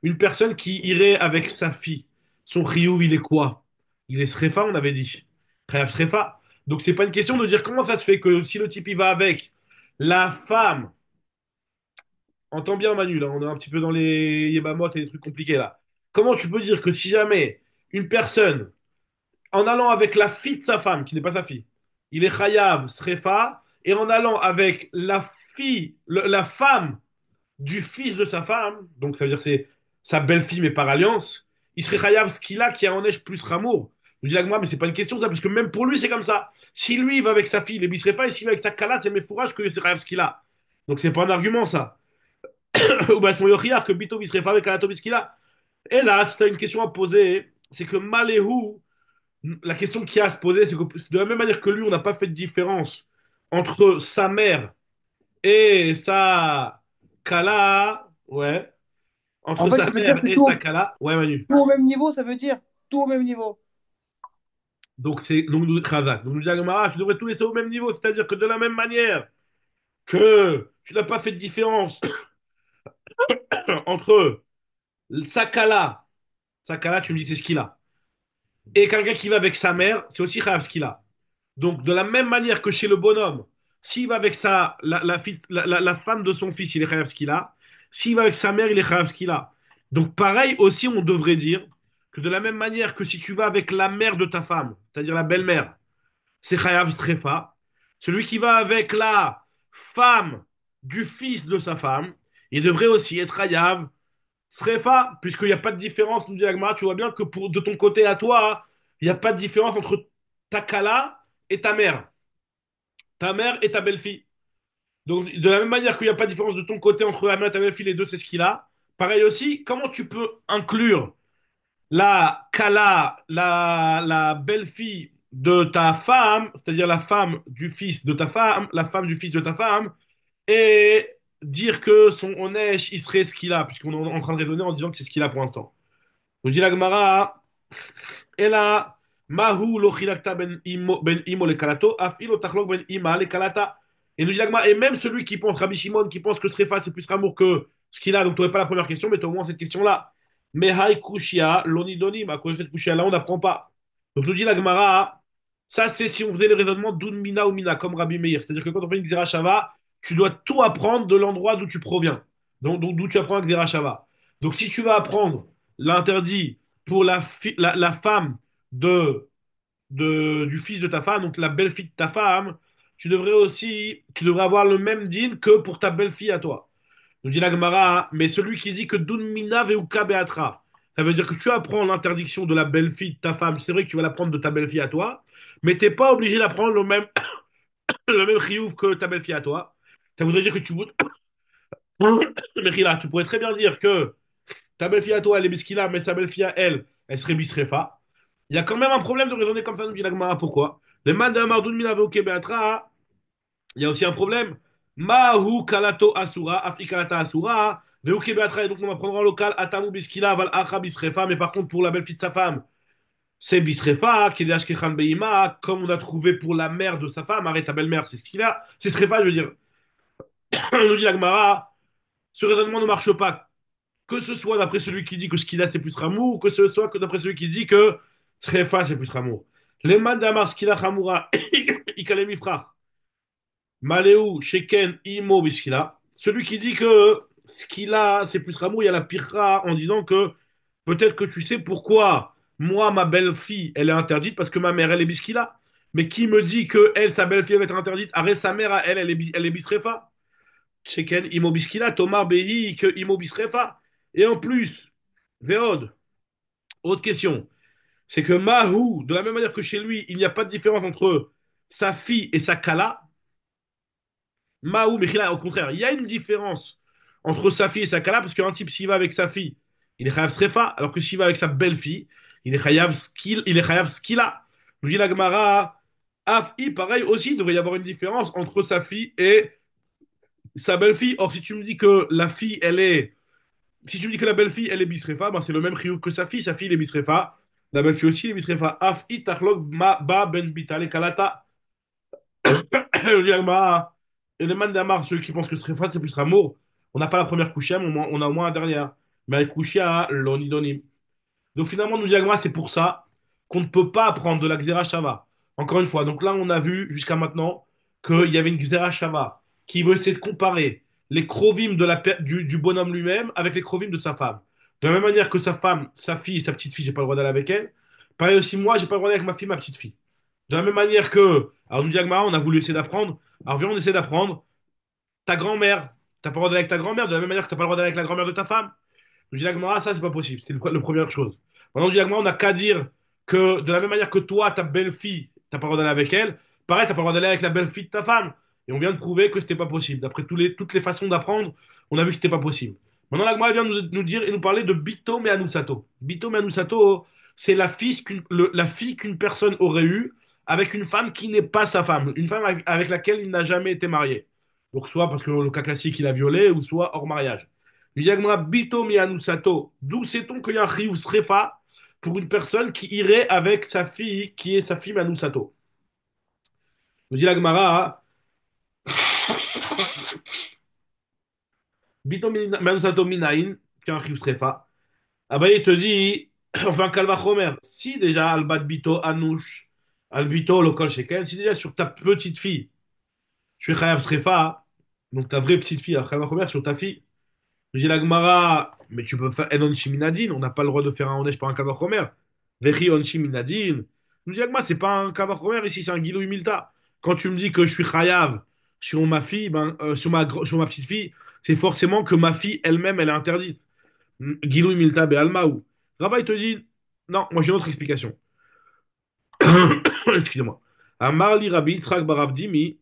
Une personne qui irait avec sa fille. Son chiyuv, il est quoi? Il est srefa, on avait dit. Chayav srefa. Donc c'est pas une question de dire comment ça se fait que si le type il va avec la femme, entends bien Manu, là, on est un petit peu dans les yébamot et les trucs compliqués là. Comment tu peux dire que si jamais une personne en allant avec la fille de sa femme, qui n'est pas sa fille, il est chayav, srefa, et en allant avec la fille, la femme du fils de sa femme, donc ça veut dire que c'est sa belle-fille, mais par alliance, il serait chayav ce qu'il a, qui a en neige plus ramour. Je dis là, mais c'est pas une question de ça, parce que même pour lui, c'est comme ça. Si lui, il va avec sa fille, il est bisrefa, et s'il va avec sa kala, c'est mes fourrages que c'est chayav ce qu'il a. Donc c'est pas un argument, ça. Ou bah, c'est mon yochiyar, que bito bisrefa avec kalato bis qu'il a. Et là, si tu as une question à poser, c'est que Maléhu, la question qu'il y a à se poser, c'est que de la même manière que lui, on n'a pas fait de différence entre sa mère et sa Kala, ouais, En entre fait, sa ça veut dire mère c'est et sa Kala, ouais, Manu. tout au même niveau, ça veut dire tout au même niveau. Donc c'est donc nous Khazak. Donc nous dit Agmara, tu devrais tout laisser au même niveau, c'est-à-dire que de la même manière que tu n'as pas fait de différence entre sa Kala, tu me dis c'est ce qu'il a, et quelqu'un qui va avec sa mère, c'est aussi Khayav ce qu'il a. Donc, de la même manière que chez le bonhomme, s'il va avec la femme de son fils, il est chayav ce qu'il a. S'il va avec sa mère, il est chayav ce qu'il a. Donc, pareil aussi, on devrait dire que de la même manière que si tu vas avec la mère de ta femme, c'est-à-dire la belle-mère, c'est chayav strefa. Celui qui va avec la femme du fils de sa femme, il devrait aussi être chayav strefa, puisqu'il n'y a pas de différence, nous dit Agmara, tu vois bien que de ton côté à toi, il n'y a pas de différence entre ta kala et ta mère et ta belle-fille. Donc, de la même manière qu'il n'y a pas de différence de ton côté entre la mère et ta belle-fille, les deux, c'est ce qu'il a. Pareil aussi, comment tu peux inclure la Kala, la belle-fille de ta femme, c'est-à-dire la femme du fils de ta femme, la femme du fils de ta femme, et dire que son Onesh, il serait ce qu'il a, puisqu'on est en train de raisonner en disant que c'est ce qu'il a pour l'instant. Donc, dit la Gemara, et là, Mahu lo chilakta ben imo le kalato, afil lo tachlok ben ima le kalata. Et nous dit l'agma, et même celui qui pense, Rabbi Shimon, qui pense que Srefa c'est plus Ramour que ce qu'il a, donc tu n'aurais pas la première question, mais tu as au moins cette question-là. Mais hay kushia, lonidonim, à cause de cette kushia-là, on n'apprend pas. Donc nous dit l'agmara, ça c'est si on faisait le raisonnement d'un mina ou mina, comme Rabbi Meir. C'est-à-dire que quand on fait une Xera Shava, tu dois tout apprendre de l'endroit d'où tu proviens. Donc d'où tu apprends la Xera Shava. Donc si tu vas apprendre l'interdit pour la femme de, du fils de ta femme, donc la belle-fille de ta femme, tu devrais avoir le même din que pour ta belle-fille à toi. Nous dit la Gemara, mais celui qui dit que Dun mina veuka beatra, ça veut dire que tu apprends l'interdiction de la belle-fille de ta femme, c'est vrai que tu vas l'apprendre de ta belle-fille à toi, mais t'es pas obligé d'apprendre le même, le même chiyuv que ta belle-fille à toi. Ça voudrait dire que mais là, tu pourrais très bien dire que ta belle-fille à toi, elle est biskila, mais sa belle-fille à elle, elle serait bisrefa. Il y a quand même un problème de raisonner comme ça, nous dit la Gemara. Pourquoi? Le man de Mardoun Minave au Beatra, il y a aussi un problème. Mahu kalato asura, afi kalata asura, veuke beatra, et donc on va prendre en local, atamu biskila, val acha bisrefa, mais par contre pour la belle-fille de sa femme, c'est bisrefa, kedesh kechan beima, comme on a trouvé pour la mère de sa femme, arrête ta belle-mère, c'est ce qu'il a, c'est srefa, je veux dire. On nous dit la Gemara, ce raisonnement ne marche pas, que ce soit d'après celui qui dit que ce qu'il a c'est plus ramour, ou que ce soit que d'après celui qui dit que srefa c'est plus ramour. Les mandamar skila chamura, ikalemi frère. Maléou, Sheken, Imo, Biskila. Celui qui dit que ce qu'il a, c'est plus Rameau, il y a la pira en disant que peut-être que tu sais pourquoi moi, ma belle-fille, elle est interdite parce que ma mère, elle est Biskila. Mais qui me dit que elle, sa belle-fille, va être interdite? Arrête, sa mère, elle, elle est Bisrefa. Sheken, Imo, Biskila, Tomar, Behi, que Imo, Bisrefa. Et en plus, Véod, autre question, c'est que Mahou, de la même manière que chez lui, il n'y a pas de différence entre sa fille et sa Kala. Maou, mais là, au contraire, il y a une différence entre sa fille et sa kala, parce qu'un type, s'il va avec sa fille, il est chayav srefa, alors que s'il va avec sa belle-fille, il est chayav skila. Nous dit la Gemara, Afi, pareil aussi, il devrait y avoir une différence entre sa fille et sa belle-fille. Or, si tu me dis que la fille, si tu me dis que la belle-fille, elle est bisrefa, ben c'est le même chiyuv que sa fille, elle est bisrefa. La belle-fille aussi, elle est bisrefa. Afi, tachlok, ma, ba, ben, bitale, kalata. Je dis, Agmara, et les man d'Amar, ceux qui pensent que Srefa, c'est plus Ramour, on n'a pas la première couchée, mais on a au moins la dernière. Mais avec couchée à l'Onidonim. Donc finalement, nous dit Agmara, c'est pour ça qu'on ne peut pas apprendre de la Xera Shava. Encore une fois, donc là, on a vu jusqu'à maintenant qu'il y avait une Xera Shava qui veut essayer de comparer les krovim du bonhomme lui-même avec les krovim de sa femme. De la même manière que sa femme, sa fille, sa petite fille, j'ai pas le droit d'aller avec elle. Pareil aussi, moi, j'ai pas le droit d'aller avec ma fille, ma petite fille. De la même manière que, alors nous dit Agmara, on a voulu essayer d'apprendre. Alors viens, on essaie d'apprendre. Ta grand-mère, t'as pas le droit d'aller avec ta grand-mère, de la même manière que t'as pas le droit d'aller avec la grand-mère de ta femme. Nous dit l'Agmara, ça c'est pas possible. C'est le première chose. Maintenant, nous dit l'Agmara, on n'a qu'à dire que de la même manière que toi, ta belle-fille, t'as pas le droit d'aller avec elle, pareil, t'as pas le droit d'aller avec la belle-fille de ta femme. Et on vient de prouver que c'était pas possible. D'après toutes les façons d'apprendre, on a vu que c'était pas possible. Maintenant, l'Agmara vient nous dire et nous parler de Bito et Anusato. Bito et Anusato, c'est la fille qu'une personne aurait eue avec une femme qui n'est pas sa femme, une femme avec laquelle il n'a jamais été marié. Donc, soit parce que le cas classique, il a violé, ou soit hors mariage. Il dit Agmara, Bito mianu sato. D'où sait-on qu'il y a un chiyuv srefa pour une personne qui irait avec sa fille, qui est sa fille mianu sato? Il dit l'Agmara, Bito mianu sato minaïn, qui est un chiyuv srefa. Ah bah il te dit, enfin kalva chomer, si déjà albat bito anouche, albito lokal shekel, si déjà sur ta petite fille, tu es chayav srefa, donc ta vraie petite fille, alors kalva chomer sur ta fille. Je dis la Gemara, mais tu peux faire Enon Shiminadin, on n'a pas le droit de faire un Onesh par un Kavachomer. Vechi On Shiminadin. Je dis la Gemara, c'est pas un Kavachomer ici, c'est un Gilou Milta. Quand tu me dis que je suis Chayav sur ma fille, sur ma petite fille, c'est forcément que ma fille elle-même, elle est interdite. Gilou Milta Be'almaou. Rava, il te dit, non, moi j'ai une autre explication. Excusez-moi. Amarli Rabbi Yitzhak Baravdimi,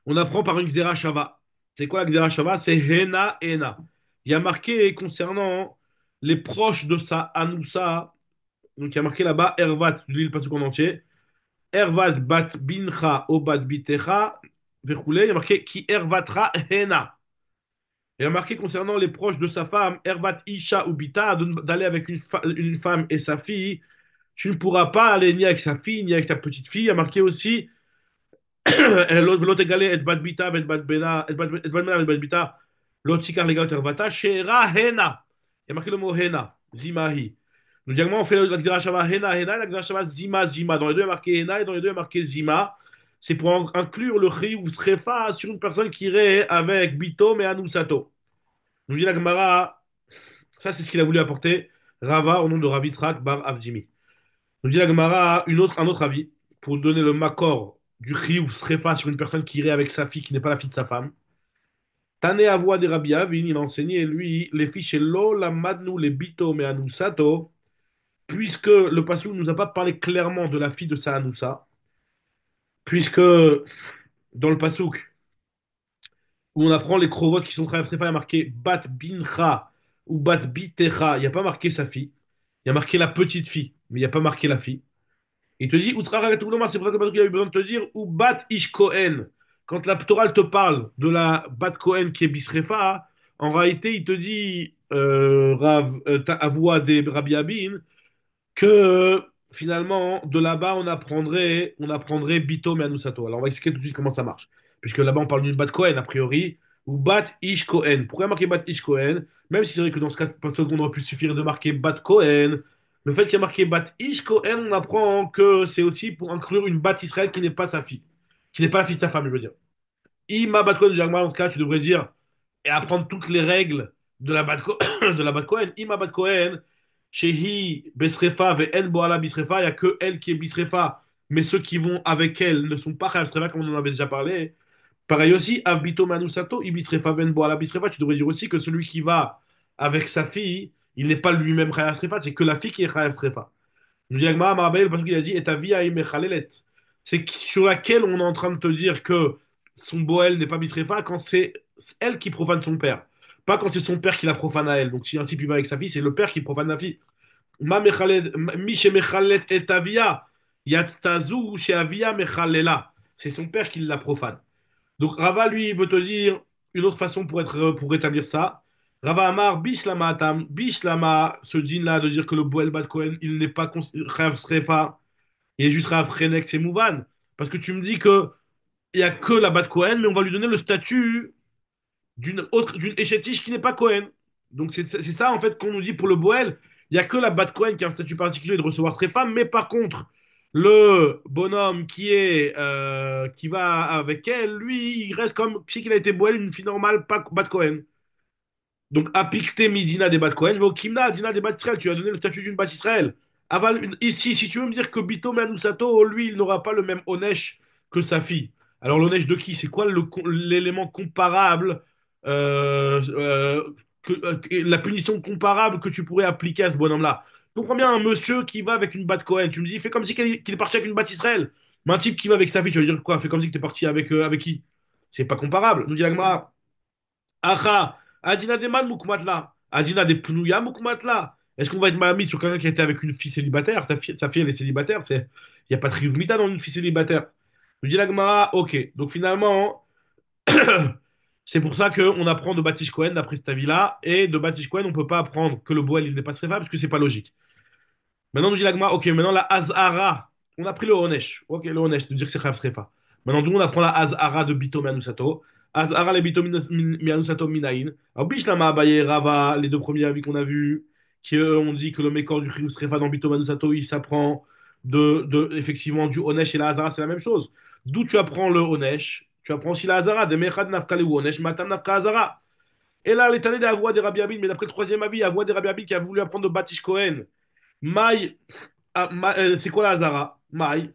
on apprend par une Xera Shava. C'est quoi la Xera Shava? C'est Hena Hena. Il y a marqué concernant les proches de sa Anoussa, donc il y a marqué là-bas Ervat, je lis le passage en entier. Ervat bat bincha o bat bitecha, verroulé, il y a marqué qui ervatra Hena. Il y a marqué concernant les proches de sa femme, Ervat Isha ou Bita, d'aller avec une femme et sa fille. Tu ne pourras pas aller ni avec sa fille, ni avec sa petite fille. Il y a marqué aussi לא תגלה את בת ביתה ואת בת בנה, את בת בנה ואת בת ביתה, לא תיקח לגלות ערוותה, שאירה הנה. Il y a marqué le mot hena, zima hi. Donc, directement, on fait la xéra shava hena, hena, et la xéra shava zima, zima. Dans les deux, il y a marqué hena et dans les deux, il y a marqué zima. C'est pour inclure le chi ou srefa sur une personne qui irait avec bitom et anusato. Nous dit la Gemara, ça c'est ce qu'il a voulu apporter Rava au nom de Rav Yitzhak bar Avzimi. Nous dit la Gemara un autre avis pour donner le makor du chiyuv srefa sur une personne qui irait avec sa fille qui n'est pas la fille de sa femme. Tane Avoua de Rabbi Avin, il a enseigné lui les fiches lo la madnu les bito me anusato, puisque le passage ne nous a pas parlé clairement de la fille de sa anusa, puisque dans le pasuk où on apprend les krovot qui sont très très il y a marqué bat bincha ou bat bitecha, il n'y a pas marqué sa fille, il y a marqué la petite fille, mais il n'y a pas marqué la fille. Il te dit, Utsrara tout le monde, c'est pour ça que il a eu besoin de te dire, ou bat ish Kohen. quand la Torah elle te parle de la Bat Kohen qui est Bisrefa, en réalité, il te dit, Rav, Avoua des Rabbi Abin, que finalement, de là-bas, on apprendrait Bitom et Anusato. Alors, on va expliquer tout de suite comment ça marche. Puisque là-bas, on parle d'une Bat Kohen, a priori, ou Bat Ish Kohen. Pourquoi marquer Bat Ish Kohen? Même si c'est vrai que dans ce cas, parce qu'on aurait pu suffire de marquer Bat Kohen, le fait qu'il y a marqué Bat Ish Kohen, on apprend que c'est aussi pour inclure une Bat Israël qui n'est pas sa fille. Qui n'est pas la fille de sa femme, je veux dire. Ima Bat Kohen, dans ce cas, tu devrais dire, et apprendre toutes les règles de la Bat, de la Bat Kohen. Ima Bat Kohen, Shehi Besrefa ve En Boala Bisrefa, il n'y a que elle qui est Bisrefa, mais ceux qui vont avec elle ne sont pas Chayav Srefa, comme on en avait déjà parlé. Pareil aussi, Avbito Manusato, Ibisrefa Ven Boala Bisrefa, tu devrais dire aussi que celui qui va avec sa fille, il n'est pas lui-même Chayav Srefa, c'est que la fille qui est Chayav Srefa. Nous dit Agmara Marabel parce qu'il a dit et ta vie a c'est sur laquelle on est en train de te dire que son Boel n'est pas Bisrefa quand c'est elle qui profane son père. Pas quand c'est son père qui la profane à elle. Donc si un type il va avec sa fille, c'est le père qui profane la fille. Mi shemechalet et avia, yatztazu sheavia mechalela. C'est son père qui la profane. Donc Rava, lui, il veut te dire une autre façon pour rétablir ça. Rava Amar, Bishlama Atam, Bishlama, ce djinn-là, de dire que le Boel Bat Kohen, il n'est pas Chayav Srefa, il est juste Chayav Chenek, c'est Mouvan. Parce que tu me dis que il n'y a que la Bat Kohen, mais on va lui donner le statut d'une Échetiche qui n'est pas Kohen. Donc c'est ça, en fait, qu'on nous dit pour le Boel. Il n'y a que la Bat Kohen qui a un statut particulier de recevoir Srefa, mais par contre, le bonhomme qui va avec elle, lui, il reste comme si qu'il a été Boel, une fille normale, pas Bat Kohen. Donc, apicte midina des Bat Kohen, Kimna, dina des Bat Israël, tu as donné le statut d'une Bat Israël. Ici, si tu veux me dire que Bito Manusato, lui, il n'aura pas le même Onesh que sa fille. Alors, l'Onesh de qui? C'est quoi l'élément comparable, la punition comparable que tu pourrais appliquer à ce bonhomme-là? Je comprends bien un monsieur qui va avec une Bat Kohen. Tu me dis, fais comme si qu'il est parti avec une Bat Israël. Mais un type qui va avec sa fille, tu vas dire quoi? Fais comme si tu es parti avec qui? C'est pas comparable. Nous dit l'Agmara. Acha, Adina de Man Mukmatla. Adina de Pnouya Mukmatla. Est-ce qu'on va être mal mis sur quelqu'un qui a été avec une fille célibataire? Sa fille, elle est célibataire. Il n'y a pas de Rivmita dans une fille célibataire. Je dis la Gemara, ok. Donc finalement, c'est pour ça qu'on apprend de Batish Cohen d'après cet avis-là. Et de Batish Cohen, on ne peut pas apprendre que le Boel, il n'est pas Srefa parce que c'est pas logique. Maintenant, nous dit l'agma, ok, maintenant la Azhara. On a pris le Honesh. Ok, le Honesh, de dire que c'est Chav Srefa. Maintenant, nous, on apprend la Azhara de Bito Mianusato. Azhara le Bito Mianusato Minaïn. Alors, Bishlama, Abaye, Rava, les deux premiers avis qu'on a vus, qui eux, ont dit que le Mekor du Chiyuv Srefa dans Bito Mianusato, il s'apprend effectivement, du Honesh et la Azhara, c'est la même chose. D'où tu apprends le Honesh? Tu apprends aussi la Azhara, de Mechad Nafka le Honesh, Matam Nafka Azhara. Et là, l'éternel des Avoua des Rabbi Abin, mais d'après le troisième avis, Avoua des Rabbi Abin qui a voulu apprendre de Batish Cohen. Maï, c'est quoi la Hazara? Maï.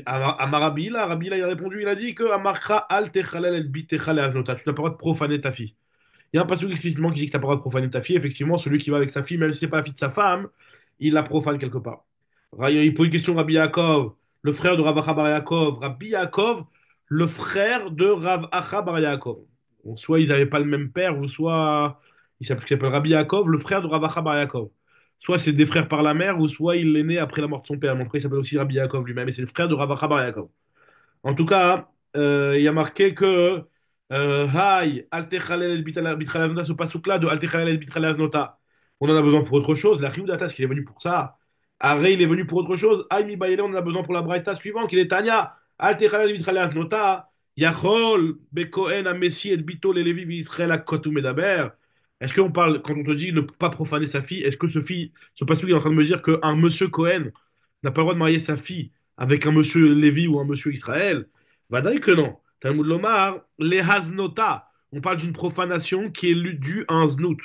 Amarabi, là, Rabbi, là, il a répondu, il a dit que Amarcha al techalel el bit techale aznota. Tu n'as pas le droit de profaner ta fille. Il y a un passage explicitement qui dit que tu n'as pas le droit de profaner ta fille. Effectivement, celui qui va avec sa fille, même si c'est pas la fille de sa femme, il la profane quelque part. Il pose une question, Rabbi Yaakov, le frère de Rav Acha bar Yaakov. Rabbi Yaakov, le frère de Rav Acha bar Yaakov. Bon, soit ils n'avaient pas le même père, ou soit il s'appelle Rabbi Yaakov, le frère de Rav Acha bar Yaakov. Soit c'est des frères par la mère, ou soit il est né après la mort de son père. Donc après, il s'appelle aussi Rabbi Yaakov lui-même, et c'est le frère de Rav Acha bar Yaakov. En tout cas, il y a marqué que Hay, Altechalel el Bitral Aznota, ce pasouk-là de Altechalel el Bitral Aznota, on en a besoin pour autre chose. La Chiyudatas, qu'il est venu pour ça. Aré, il est venu pour autre chose. Hay, Mi Bayele, on en a besoin pour la Braïta suivante, qui est Tanya. Altechalel el Bitral Aznota, Yachol, Bekohen, Amessi, et Bito, les Lévi, Israël, Akotou, Medaber. Est-ce qu'on parle, quand on te dit ne pas profaner sa fille, est-ce que ce pasouk est en train de me dire qu'un monsieur Cohen n'a pas le droit de marier sa fille avec un monsieur Lévi ou un monsieur Israël? Vadaï que non. Talmud Lomar, les haznota. On parle d'une profanation qui est due à un znout.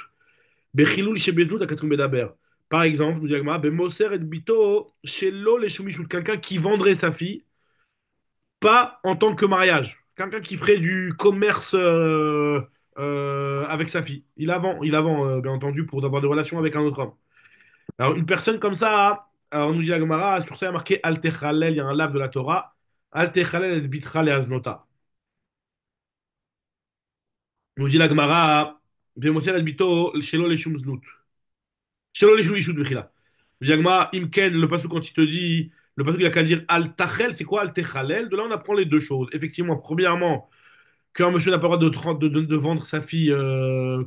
Bechilul shebeznout akatum bedaber. Par exemple, nous disons, ben moser et bito shelo les shumishut. Quelqu'un qui vendrait sa fille, pas en tant que mariage. Quelqu'un qui ferait du commerce avec sa fille. Il la vend, bien entendu, pour avoir des relations avec un autre homme. Alors, une personne comme ça, alors, on nous dit la Gemara, sur ça, il y a marqué Al Techalel, il y a un lave de la Torah. Al Techalel et bitra le haznota. Nous dit la Gemara, Bemosel Albito, Shelo Leshum Znout. Shelo Leshum Yishut Bechila. Nous dit la Gemara, Imken, le passage quand il te dit, le passage il a qu'à dire Al Tachel, c'est quoi Al Techalel? De là, on apprend les deux choses. Effectivement, premièrement, qu'un monsieur n'a pas le droit de vendre sa fille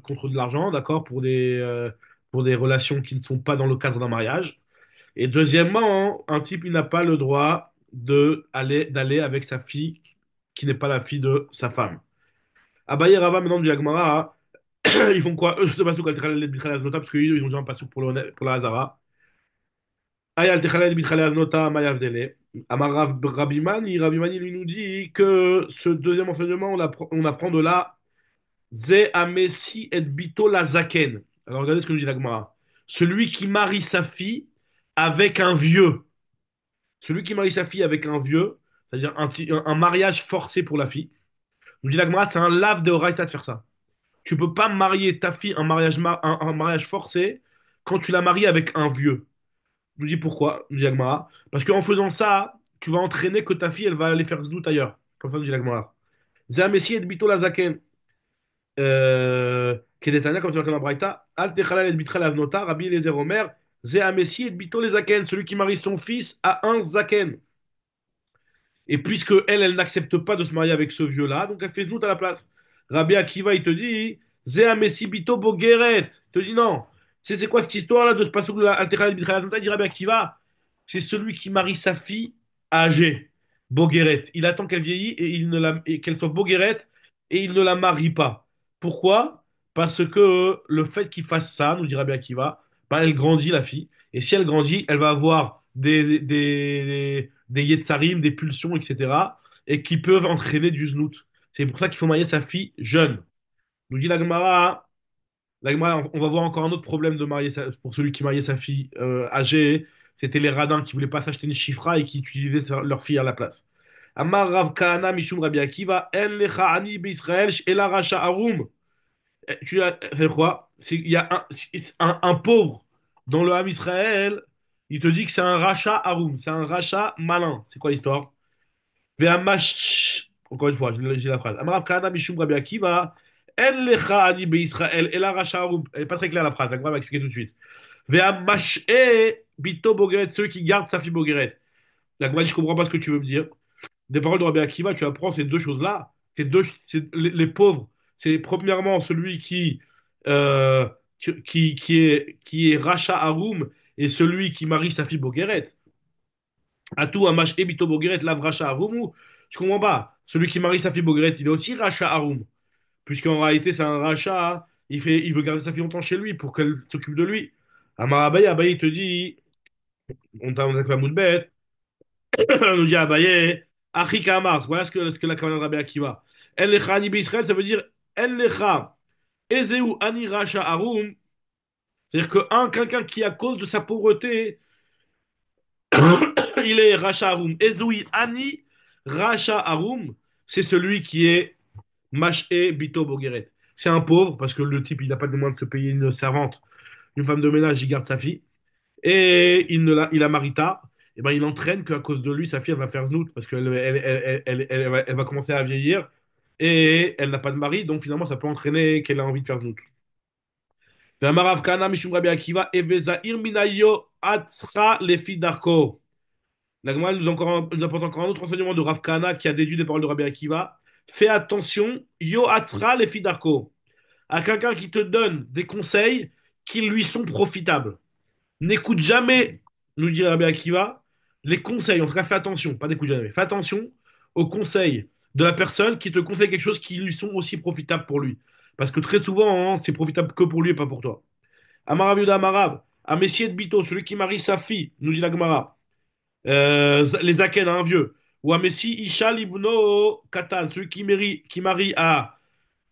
contre de l'argent, d'accord, pour des relations qui ne sont pas dans le cadre d'un mariage. Et deuxièmement, un type, il n'a pas le droit d'aller avec sa fille qui n'est pas la fille de sa femme. Abaye et Rava, maintenant, du Yagmara, ils font quoi? Eux, c'est pas sous parce qu'ils ont déjà un pasouk pour la Hazara. Ayal Techalel Bitchalel Aznota Mayavdele. Amar Rabimani lui nous dit que ce deuxième enseignement, on apprend de là, Ze Amesi et Bito la Zaken. Alors regardez ce que nous dit l'Agmara. Celui qui marie sa fille avec un vieux. Celui qui marie sa fille avec un vieux, c'est-à-dire un mariage forcé pour la fille. Nous dit l'Agmara, c'est un lave de Horaïta de faire ça. Tu peux pas marier ta fille un mariage forcé quand tu la maries avec un vieux. Je vous dis pourquoi, nous dit Agmara. Parce qu'en faisant ça, tu vas entraîner que ta fille, elle va aller faire ce doute ailleurs. Comme ça, nous dit Agmara. Zamessi et bito la zaken. Kedetania, comme tu vas dans la Braïta. Al techalal et bitra lavnota, Rabbi Eliezer Omer. Ze amessi et bito les zaken. Celui qui marie son fils a un zaken. Et puisque elle n'accepte pas de se marier avec ce vieux-là, donc elle fait znout à la place. Rabbi Akiva, il te dit, Zéa Messi Bito Bogeret. Il te dit non. C'est quoi cette histoire-là de ce passage de la Altera Bitra? Il dit Rabbi Akiva, c'est celui qui marie sa fille âgée, Bogueret. Il attend qu'elle vieillit et qu'elle soit Bogueret et il ne la marie pas. Pourquoi? Parce que le fait qu'il fasse ça, nous dit Rabbi Akiva, ben, elle grandit la fille. Et si elle grandit, elle va avoir des yetzarim, des pulsions, etc. et qui peuvent entraîner du znout. C'est pour ça qu'il faut marier sa fille jeune. Nous dit la Gemara, on va voir encore un autre problème pour celui qui mariait sa fille âgée. C'était les radins qui voulaient pas s'acheter une chifra et qui utilisaient leur fille à la place. Amar Rav Kahana Mishum Rabbi Akiva, En lecha ani b'Israël ela rasha arum. C'est quoi? Il y a un pauvre dans le Ham Israël, il te dit que c'est un rachat haroum, c'est un rachat malin. C'est quoi l'histoire? Encore une fois, j'ai la phrase. Amarav Kahana Mishum Rabbi Akiva, En lecha ani be'Israël, ela rachat haroum. Elle est pas très claire la phrase, la Gemara va expliquer tout de suite. Ve'amash'e bito bogeret, ceux qui gardent sa fille bogeret. La Gemara dit, je comprends pas ce que tu veux me dire. Des paroles de Rabbi Akiva, tu apprends ces deux choses-là. C'est les pauvres. C'est premièrement celui euh, qui est Racha Haroum et celui qui marie sa fille Bogueret. Atou Amash Ebito Bogueret lave Racha Haroum. Je comprends pas. Celui qui marie sa fille Bogueret, il est aussi Racha Haroum. Puisqu'en réalité, c'est un rachat. Il veut garder sa fille longtemps chez lui pour qu'elle s'occupe de lui. Amar Abaye, il te dit, on a la bête. On nous dit Abaye, Achi Kamar. Voilà ce que la Kavanah de Rabbi Akiva. El lecha ani Israël, ça veut dire El lecha ezeu ani racha arum. C'est-à-dire quelqu'un qui, à cause de sa pauvreté, il est racha arum. Ezeu ani racha arum, c'est celui qui est mash'e bito bogeret. C'est un pauvre, parce que le type, il n'a pas de moyens de se payer une servante, une femme de ménage, il garde sa fille. Et il a Marita, et ben il entraîne qu'à cause de lui, sa fille elle va faire znout parce elle va commencer à vieillir et elle n'a pas de mari, donc finalement ça peut entraîner qu'elle a envie de faire znout. Ve'amarav Kana mishum Rabbi Akiva evezair minayo atzra lefi darko. La Gemara nous apporte encore un autre enseignement de Rav Kana qui a déduit des paroles de Rabbi Akiva. Fais attention, yo atzra lefi darko, à quelqu'un qui te donne des conseils qui lui sont profitables. N'écoute jamais, nous dit Rabbi Akiva, les conseils. En tout cas, fais attention, pas n'écoute jamais. Fais attention aux conseils de la personne qui te conseille quelque chose qui lui sont aussi profitables pour lui. Parce que très souvent, hein, c'est profitable que pour lui et pas pour toi. Amarav Yuda Amarav, à Messier de Bito, celui qui marie sa fille, nous dit la Gemara, les Aken à un vieux. Ou à Messi Isha Libno Katan, celui qui marie à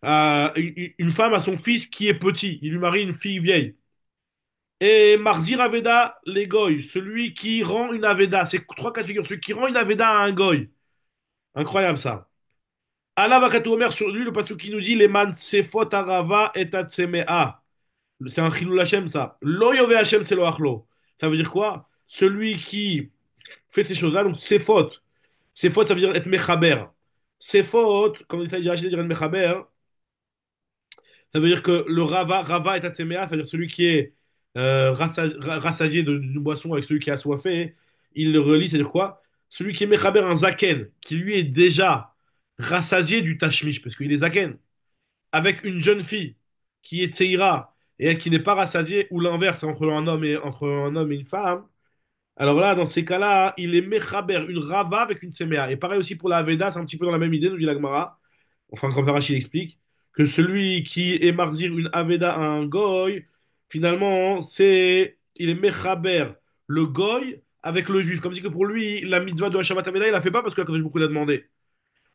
une femme à son fils qui est petit. Il lui marie une fille vieille. Et Marzir Aveda, les goy, celui qui rend une Aveda, c'est trois cas de figure, celui qui rend une Aveda à un goy. Incroyable ça. Allah va Omer sur lui, le passage qui nous dit les man sefot arava et atsemea. C'est un chilul Hashem ça. Lo yove Hashem c'est lo achlo. Ça veut dire quoi? Celui qui fait ces choses-là, donc sefot. Sefot ça veut dire être mechaber. Sefot, comme il s'agit de dire être mechaber, ça veut dire que le rava est atséméa, c'est-à-dire celui qui est rassasié d'une boisson avec celui qui est assoiffé, il le relie, c'est-à-dire quoi? Celui qui est mechaber un zaken, qui lui est déjà rassasié du tashmish, parce qu'il est zaken, avec une jeune fille qui est tseira et elle qui n'est pas rassasiée, ou l'inverse, entre un homme et une femme, alors là, dans ces cas-là, il est mechaber, une rava avec une seméa. Et pareil aussi pour la Veda, c'est un petit peu dans la même idée, nous dit la Gemara. Enfin, comme Rachid explique, que celui qui est marzir une Aveda à un goy, finalement, il est mechaber le goy avec le juif. Comme si que pour lui, la mitzvah de la Shabbat Aveda, il la fait pas parce que la beaucoup l'a demandé.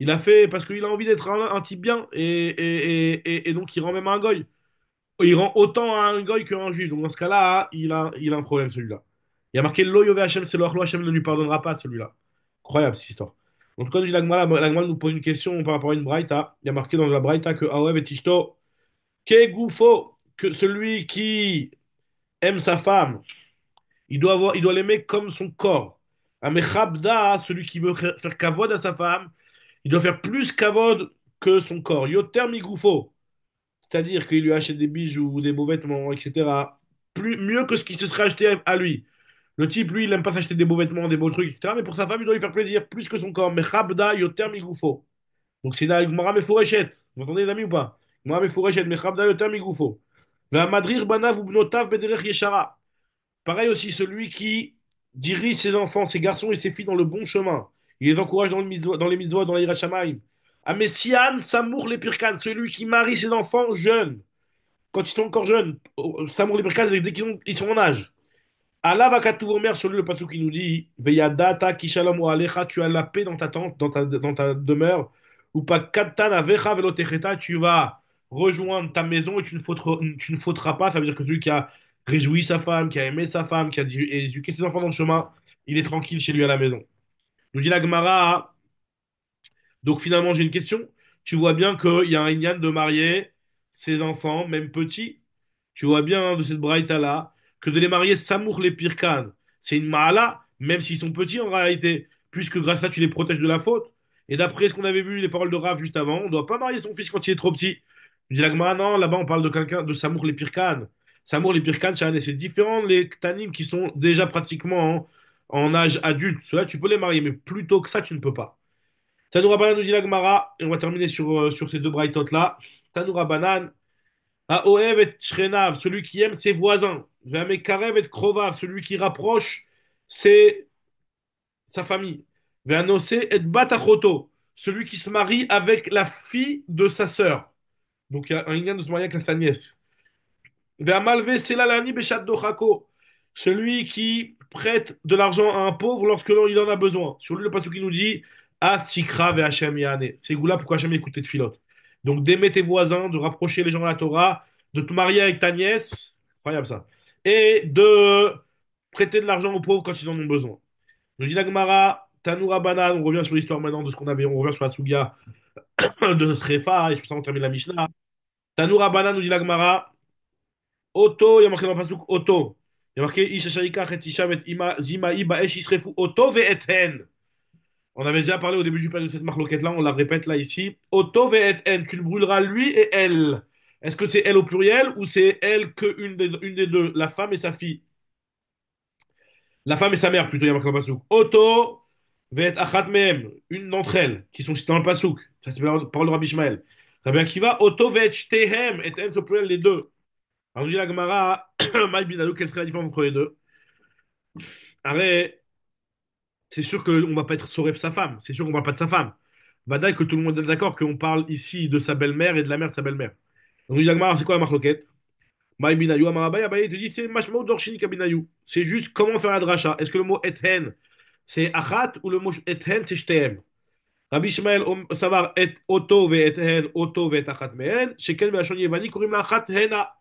Il a fait parce qu'il a envie d'être un type bien et donc il rend même un goy. Il rend autant un goy qu'un juif. Donc dans ce cas-là, il a un problème celui-là. Il y a marqué Lo Yové Hashem, c'est lo Hashem ne lui pardonnera pas celui-là. Incroyable cette histoire. En tout cas, la Gemara nous pose une question par rapport à une braïta. Il y a marqué dans la braïta que Aoev et Tishto, que Goufo, que celui qui aime sa femme, il doit l'aimer comme son corps. Amechabda, celui qui veut faire kavod à sa femme, il doit faire plus kavod que son corps. Yoter mi Goufo. C'est-à-dire qu'il lui achète des bijoux ou des beaux vêtements, etc. Mieux que ce qu'il se serait acheté à lui. Le type, lui, il aime pas s'acheter des beaux vêtements, des beaux trucs, etc. Mais pour sa femme, il doit lui faire plaisir plus que son corps. Mais Chabda yoter migoufo. Donc c'est la Gemara Meforeshet. Vous entendez, les amis, ou pas? Gemara Meforeshet, mais Chabda yoter migoufo. Madrir banav ou bnotav bederech yeshara. Pareil aussi, celui qui dirige ses enfants, ses garçons et ses filles dans le bon chemin. Il les encourage dans les mitzvot, dans les Hirachamaim. Amessian Samour les Pirkan, celui qui marie ses enfants jeunes quand ils sont encore jeunes, Samour les Birkaz, dès ils sont en âge. Allah va mère sur lui, le passage qui nous dit Veyadata kishalom wa alecha, tu as la paix dans ta tente, dans ta demeure, ou pas katana vecha velotecheta, tu vas rejoindre ta maison et tu ne fauteras pas. Ça veut dire que celui qui a réjoui sa femme, qui a aimé sa femme, qui a éduqué ses enfants dans le chemin, il est tranquille chez lui à la maison. Nous dit la Gemara, donc finalement j'ai une question. Tu vois bien qu'il y a un Inyan de marier ses enfants, même petits. Tu vois bien de cette braïta-là que de les marier Samour les Pirkan, c'est une ma'ala, même s'ils sont petits en réalité, puisque grâce à ça tu les protèges de la faute. Et d'après ce qu'on avait vu, les paroles de Rav juste avant, on ne doit pas marier son fils quand il est trop petit. Je dis la Gemara, non, là-bas on parle de quelqu'un de Samour les Pirkan. Samour les Pirkan, c'est différent les Ktanim qui sont déjà pratiquement en âge adulte. Ceux-là, tu peux les marier, mais plus tôt que ça, tu ne peux pas. Tanoura Banan nous dit la Gemara, et on va terminer sur ces deux braïtotes là. Tanoura Banan, Aoev et Shrenav, celui qui aime ses voisins. Ve'amekarev et Krovav, celui qui rapproche c'est sa famille. Ve'anose et Batachoto, celui qui se marie avec la fille de sa sœur. Donc il y a un lien de se marier avec sa nièce. Ve'amalve Selalani Beshat Dochako, celui qui prête de l'argent à un pauvre lorsque il en a besoin. Sur lui, le passage qui nous dit Ah, Sikra Ve'Hashem Yahane. C'est là pourquoi Hachem écoutait de filote. Donc d'aimer tes voisins, de rapprocher les gens à la Torah, de te marier avec ta nièce, incroyable ça, et de prêter de l'argent aux pauvres quand ils en ont besoin. Nous dit la Gemara, Tanoura Banan, on revient sur l'histoire maintenant de ce qu'on avait, on revient sur la Sugia de Srefa, et sur ça on termine la Mishnah. Tanoura Banan, nous dit la Gemara, Oto, il y a marqué dans le pasuk Oto. Il y a marqué Isha Sharika Chet Isha Vet Ima Zima Iba Esh Isrefu Oto Ve'eten. On avait déjà parlé au début du père de cette marloquette-là, on la répète là ici. Oto Ve'eten, tu le brûleras lui et elle. Est-ce que c'est elle au pluriel ou c'est elle que une des deux, la femme et sa fille? La femme et sa mère plutôt, il y a marqué dans le pasuk. Oto Ve'et Achat Mehem, une d'entre elles, qui sont citées dans le pasuk. Ça c'est la parole de Rabbi Ishmael. Rabbi Akiva, Oto Ve'et Shtehem, et elle au pluriel les deux. Alors, nous dit la Gemara, Maï Binalou, quelle serait la différence entre les deux? Arrête, c'est sûr qu'on va pas être Soref sa femme, c'est sûr qu'on va pas de sa femme. Vadaï que tout le monde est d'accord qu'on parle ici de sa belle-mère et de la mère de sa belle-mère. Donc, nous dit la Gemara, c'est quoi la marloquette? Maï Binayou, Amarabaï, Abaye, il te dit, c'est Mashmao Dorshini Kabinayou. C'est juste comment faire la dracha. Est-ce que le mot ethen, c'est achat ou le mot ethen, c'est shtem? Rabbi Ishmael, savar et oto ve ethen, oto ve et achat mehen, sheken ve hachon yevani, kurim la achat hena.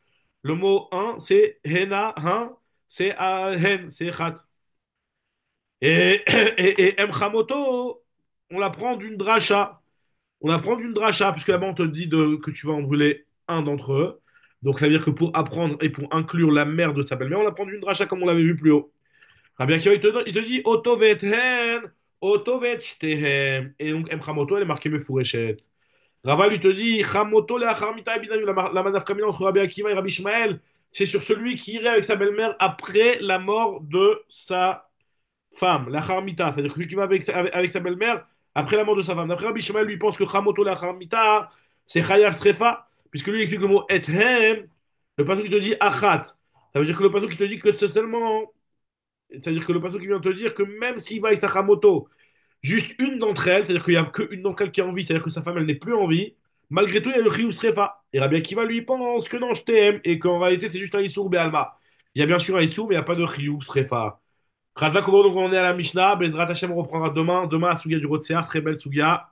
Le mot un, c'est hena, hein, c'est hen, c'est chat. Et Mchamoto, on la prend d'une dracha. On la prend d'une dracha, puisque là-bas on te dit que tu vas en brûler un d'entre eux. Donc ça veut dire que pour apprendre et pour inclure la mère de sa belle-mère, on la prend d'une dracha comme on l'avait vu plus haut. Rabbi Akiva, il te dit Otovet hen, Otovet shtehem. Et donc Mchamoto, elle est marquée Mefureshet. Rava lui te dit Chamoto le acharmita ebinayu. La manafkamina entre Rabbi Akiva et Rabbi Ishmael, c'est sur celui qui irait avec sa belle-mère après la mort de sa femme, la harmita, c'est-à-dire celui qui va avec sa belle-mère après la mort de sa femme. D'après Rabbi Shmuel, lui pense que Chamoto la Chamita, c'est Chayav Srefa, puisque lui il explique le mot Ethem, le passage qui te dit Achat. Ça veut dire que le passage qui te dit que c'est seulement. C'est-à-dire que le passage qui vient te dire que même s'il va avec sa Chamoto, juste une d'entre elles, c'est-à-dire qu'il n'y a qu'une d'entre elles qui est en vie, c'est-à-dire que sa femme elle n'est plus en vie, malgré tout il y a le Chiyuv Srefa. Et Rabbi Akiva lui pense que non, je t'aime, et qu'en réalité c'est juste un Issour Be'alma. Il y a bien sûr un Issour, mais il n'y a pas de Chiyuv Srefa. Khazak, donc on est à la Mishnah. Bezrat Hashem, on reprendra demain. Demain, la Sugia du Rotsear, très belle Sugia.